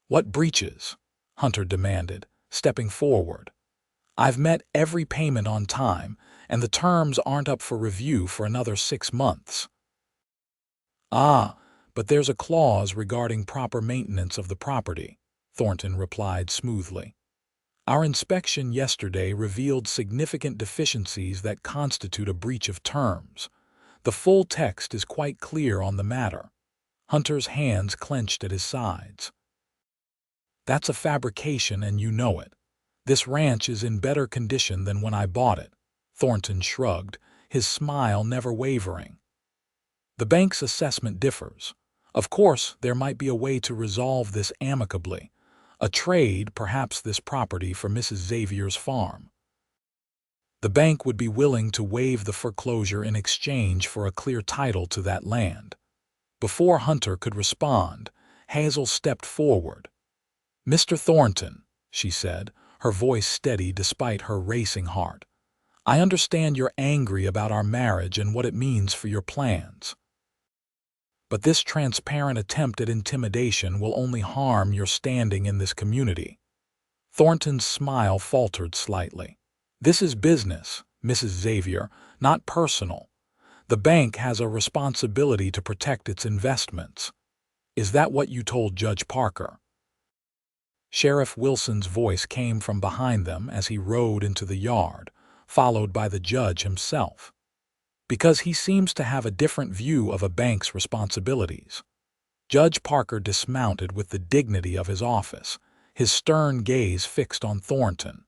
What breaches? Hunter demanded, stepping forward. I've met every payment on time, and the terms aren't up for review for another 6 months. Ah, but there's a clause regarding proper maintenance of the property, Thornton replied smoothly. Our inspection yesterday revealed significant deficiencies that constitute a breach of terms. The full text is quite clear on the matter. Hunter's hands clenched at his sides. That's a fabrication and you know it. This ranch is in better condition than when I bought it. Thornton shrugged, his smile never wavering. The bank's assessment differs. Of course, there might be a way to resolve this amicably. A trade, perhaps this property for Mrs. Xavier's farm. The bank would be willing to waive the foreclosure in exchange for a clear title to that land. Before Hunter could respond, Hazel stepped forward. Mr. Thornton, she said, her voice steady despite her racing heart. I understand you're angry about our marriage and what it means for your plans. But this transparent attempt at intimidation will only harm your standing in this community. Thornton's smile faltered slightly. This is business, Mrs. Xavier, not personal. The bank has a responsibility to protect its investments. Is that what you told Judge Parker? Sheriff Wilson's voice came from behind them as he rode into the yard, followed by the judge himself. Because he seems to have a different view of a bank's responsibilities. Judge Parker dismounted with the dignity of his office, his stern gaze fixed on Thornton.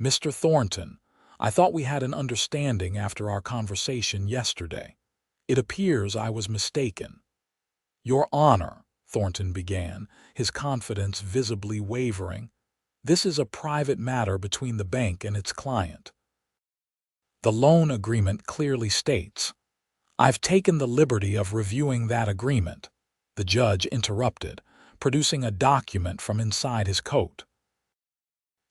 Mr. Thornton, I thought we had an understanding after our conversation yesterday. It appears I was mistaken. Your Honor, Thornton began, his confidence visibly wavering. This is a private matter between the bank and its client. The loan agreement clearly states. I've taken the liberty of reviewing that agreement, the judge interrupted, producing a document from inside his coat.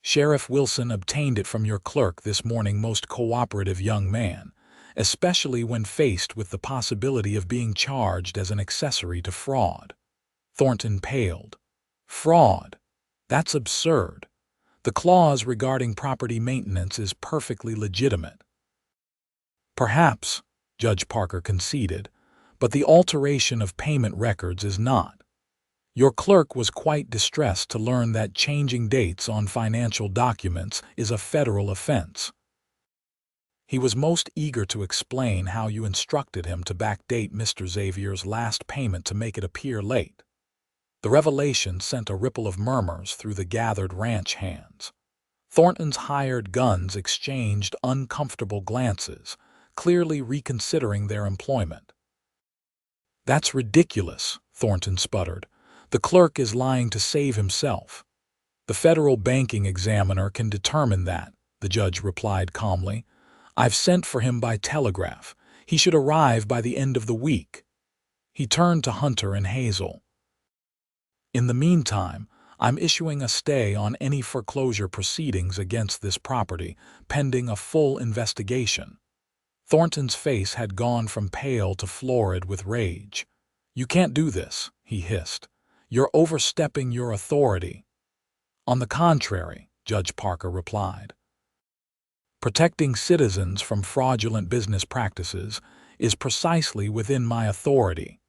Sheriff Wilson obtained it from your clerk this morning, most cooperative young man, especially when faced with the possibility of being charged as an accessory to fraud. Thornton paled. Fraud? That's absurd. The clause regarding property maintenance is perfectly legitimate. Perhaps, Judge Parker conceded, but the alteration of payment records is not. Your clerk was quite distressed to learn that changing dates on financial documents is a federal offense. He was most eager to explain how you instructed him to backdate Mr. Xavier's last payment to make it appear late. The revelation sent a ripple of murmurs through the gathered ranch hands. Thornton's hired guns exchanged uncomfortable glances, clearly reconsidering their employment. That's ridiculous, Thornton sputtered. The clerk is lying to save himself. The federal banking examiner can determine that, the judge replied calmly. I've sent for him by telegraph. He should arrive by the end of the week. He turned to Hunter and Hazel. In the meantime, I'm issuing a stay on any foreclosure proceedings against this property, pending a full investigation. Thornton's face had gone from pale to florid with rage. You can't do this, he hissed. You're overstepping your authority. On the contrary, Judge Parker replied. Protecting citizens from fraudulent business practices is precisely within my authority.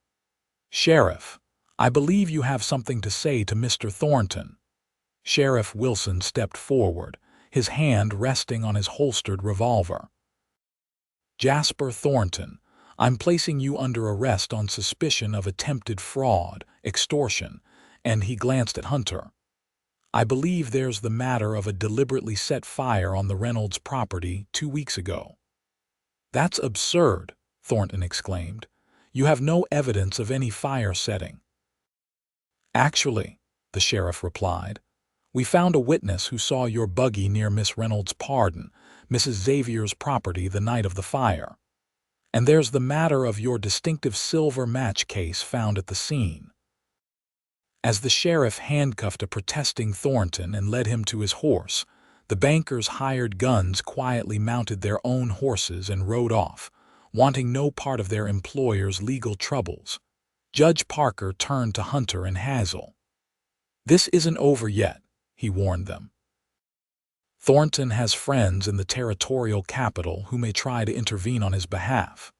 Sheriff, I believe you have something to say to Mr. Thornton. Sheriff Wilson stepped forward, his hand resting on his holstered revolver. Jasper Thornton, I'm placing you under arrest on suspicion of attempted fraud, extortion, and he glanced at Hunter. I believe there's the matter of a deliberately set fire on the Reynolds property 2 weeks ago. That's absurd, Thornton exclaimed. You have no evidence of any fire setting. Actually, the sheriff replied, we found a witness who saw your buggy near Miss Reynolds' pardon, Mrs. Xavier's property the night of the fire. And there's the matter of your distinctive silver match case found at the scene. As the sheriff handcuffed a protesting Thornton and led him to his horse, the banker's hired guns quietly mounted their own horses and rode off, wanting no part of their employer's legal troubles. Judge Parker turned to Hunter and Hazel. This isn't over yet, he warned them. Thornton has friends in the territorial capital who may try to intervene on his behalf.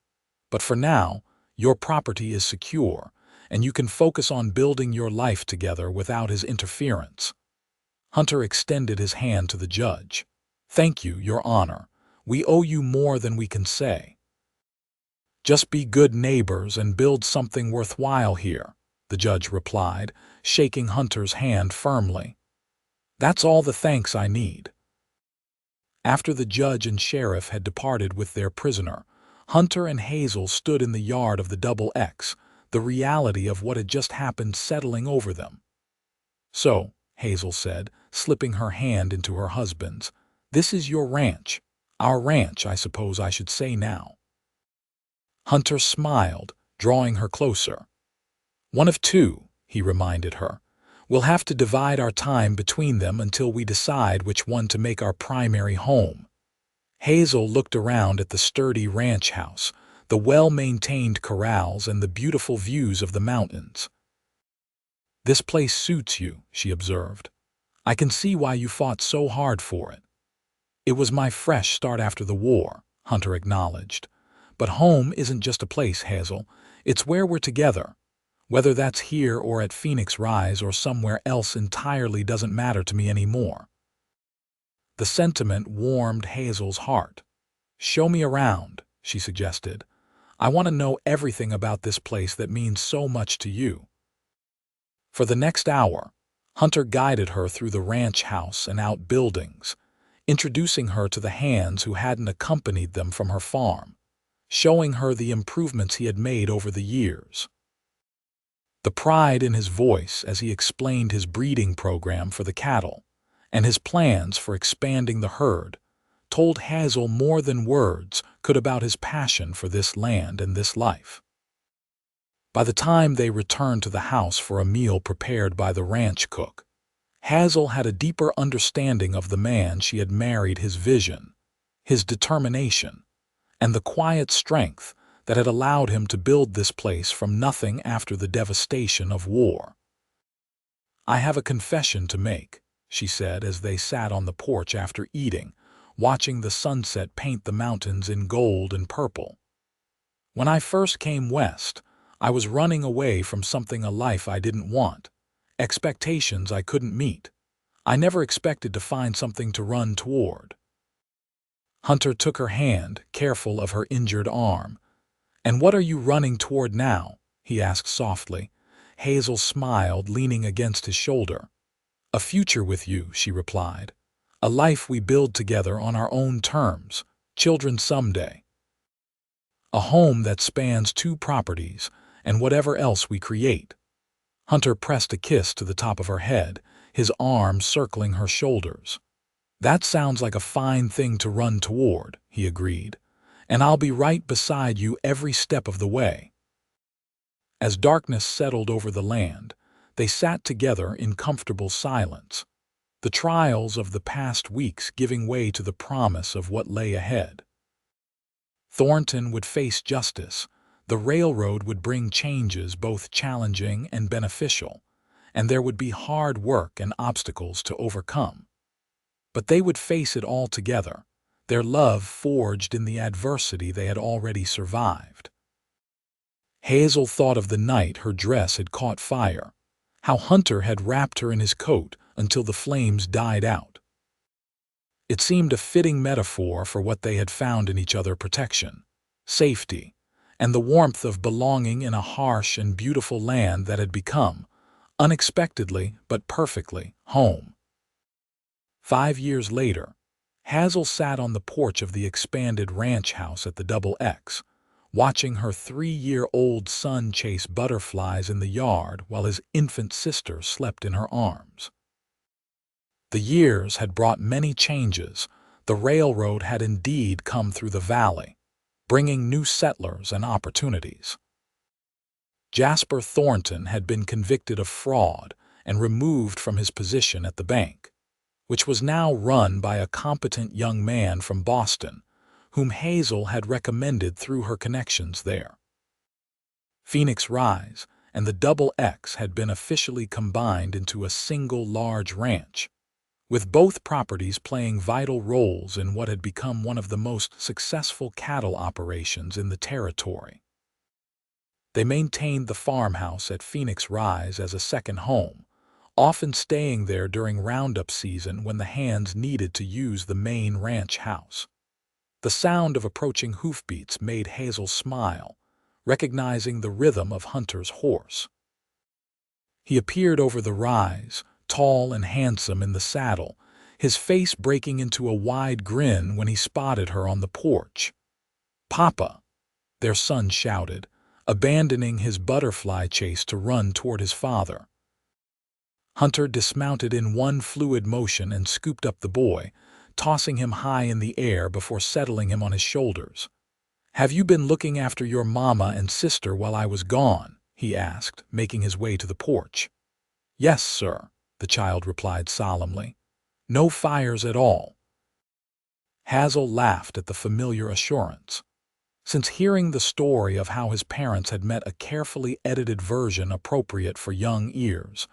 But for now, your property is secure, and you can focus on building your life together without his interference. Hunter extended his hand to the judge. Thank you, Your Honor. We owe you more than we can say. Just be good neighbors and build something worthwhile here, the judge replied, shaking Hunter's hand firmly. That's all the thanks I need. After the judge and sheriff had departed with their prisoner, Hunter and Hazel stood in the yard of the Double X, the reality of what had just happened settling over them. So, Hazel said, slipping her hand into her husband's, this is your ranch. Our ranch, I suppose I should say now. Hunter smiled, drawing her closer. One of two, he reminded her. We'll have to divide our time between them until we decide which one to make our primary home. Hazel looked around at the sturdy ranch house, the well-maintained corrals, and the beautiful views of the mountains. This place suits you, she observed. I can see why you fought so hard for it. It was my fresh start after the war, Hunter acknowledged. But home isn't just a place, Hazel. It's where we're together. Whether that's here or at Phoenix Rise or somewhere else entirely doesn't matter to me anymore. The sentiment warmed Hazel's heart. Show me around, she suggested. I want to know everything about this place that means so much to you. For the next hour, Hunter guided her through the ranch house and outbuildings, introducing her to the hands who hadn't accompanied them from her farm, showing her the improvements he had made over the years. The pride in his voice as he explained his breeding program for the cattle and his plans for expanding the herd told Hazel more than words could about his passion for this land and this life. By the time they returned to the house for a meal prepared by the ranch cook, Hazel had a deeper understanding of the man she had married, his vision, his determination, and the quiet strength that had allowed him to build this place from nothing after the devastation of war. I have a confession to make, she said as they sat on the porch after eating, watching the sunset paint the mountains in gold and purple. When I first came west, I was running away from something, a life I didn't want, expectations I couldn't meet. I never expected to find something to run toward. Hunter took her hand, careful of her injured arm. And what are you running toward now? He asked softly. Hazel smiled, leaning against his shoulder. A future with you, she replied. A life we build together on our own terms, children someday. A home that spans 2 properties and whatever else we create. Hunter pressed a kiss to the top of her head, his arm circling her shoulders. That sounds like a fine thing to run toward, he agreed. And I'll be right beside you every step of the way. As darkness settled over the land, they sat together in comfortable silence, the trials of the past weeks giving way to the promise of what lay ahead. Thornton would face justice, the railroad would bring changes both challenging and beneficial, and there would be hard work and obstacles to overcome. But they would face it all together, their love forged in the adversity they had already survived. Hazel thought of the night her dress had caught fire, how Hunter had wrapped her in his coat until the flames died out. It seemed a fitting metaphor for what they had found in each other: protection, safety, and the warmth of belonging in a harsh and beautiful land that had become, unexpectedly but perfectly, home. 5 years later, Hazel sat on the porch of the expanded ranch house at the Double X, watching her 3-year-old son chase butterflies in the yard while his infant sister slept in her arms. The years had brought many changes. The railroad had indeed come through the valley, bringing new settlers and opportunities. Jasper Thornton had been convicted of fraud and removed from his position at the bank, which was now run by a competent young man from Boston, whom Hazel had recommended through her connections there. Phoenix Rise and the Double X had been officially combined into a single large ranch, with both properties playing vital roles in what had become one of the most successful cattle operations in the territory. They maintained the farmhouse at Phoenix Rise as a second home, often staying there during roundup season when the hands needed to use the main ranch house. The sound of approaching hoofbeats made Hazel smile, recognizing the rhythm of Hunter's horse. He appeared over the rise, tall and handsome in the saddle, his face breaking into a wide grin when he spotted her on the porch. "Papa!" their son shouted, abandoning his butterfly chase to run toward his father. Hunter dismounted in one fluid motion and scooped up the boy, tossing him high in the air before settling him on his shoulders. "Have you been looking after your mama and sister while I was gone?" he asked, making his way to the porch. "Yes, sir," the child replied solemnly. "No fires at all." Hazel laughed at the familiar assurance. Since hearing the story of how his parents had met a carefully edited version appropriate for young ears,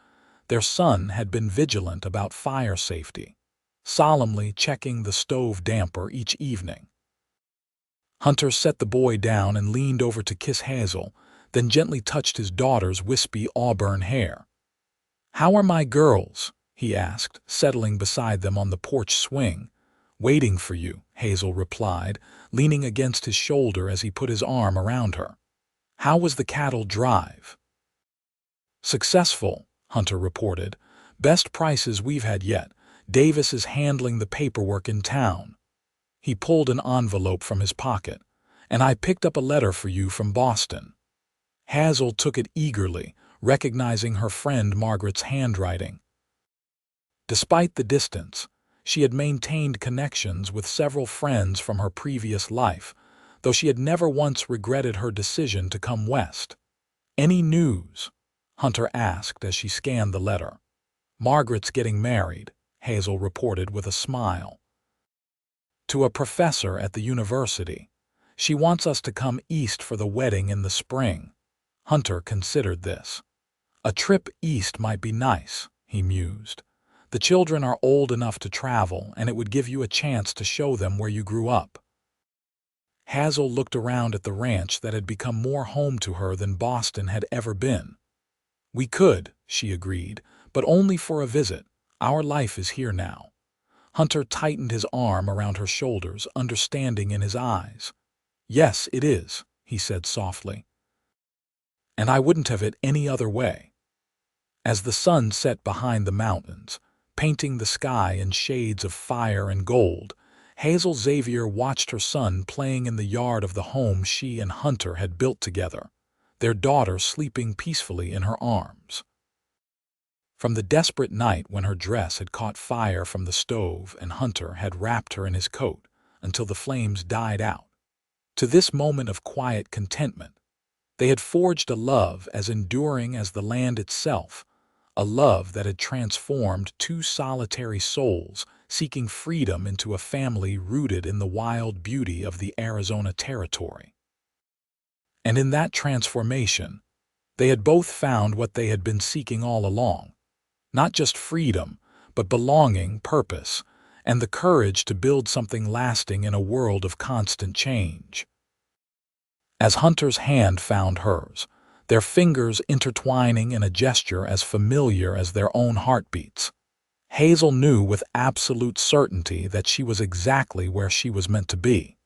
their son had been vigilant about fire safety, solemnly checking the stove damper each evening. Hunter set the boy down and leaned over to kiss Hazel, then gently touched his daughter's wispy auburn hair. "How are my girls?" he asked, settling beside them on the porch swing. "Waiting for you," Hazel replied, leaning against his shoulder as he put his arm around her. "How was the cattle drive?" "Successful," Hunter reported. "Best prices we've had yet. Davis is handling the paperwork in town." He pulled an envelope from his pocket. "And I picked up a letter for you from Boston." Hazel took it eagerly, recognizing her friend Margaret's handwriting. Despite the distance, she had maintained connections with several friends from her previous life, though she had never once regretted her decision to come west. "Any news?" Hunter asked as she scanned the letter. "Margaret's getting married," Hazel reported with a smile. "To a professor at the university. She wants us to come east for the wedding in the spring." Hunter considered this. "A trip east might be nice," he mused. "The children are old enough to travel, and it would give you a chance to show them where you grew up." Hazel looked around at the ranch that had become more home to her than Boston had ever been. "We could," she agreed, "but only for a visit. Our life is here now." Hunter tightened his arm around her shoulders, understanding in his eyes. "Yes, it is," he said softly. "And I wouldn't have it any other way." As the sun set behind the mountains, painting the sky in shades of fire and gold, Hazel Xavier watched her son playing in the yard of the home she and Hunter had built together, their daughter sleeping peacefully in her arms. From the desperate night when her dress had caught fire from the stove and Hunter had wrapped her in his coat until the flames died out, to this moment of quiet contentment, they had forged a love as enduring as the land itself, a love that had transformed two solitary souls seeking freedom into a family rooted in the wild beauty of the Arizona territory. And in that transformation, They had both found what they had been seeking all along. Not just freedom, but belonging, purpose, and the courage to build something lasting in a world of constant change. As Hunter's hand found hers, their fingers intertwining in a gesture as familiar as their own heartbeats, Hazel knew with absolute certainty that she was exactly where she was meant to be.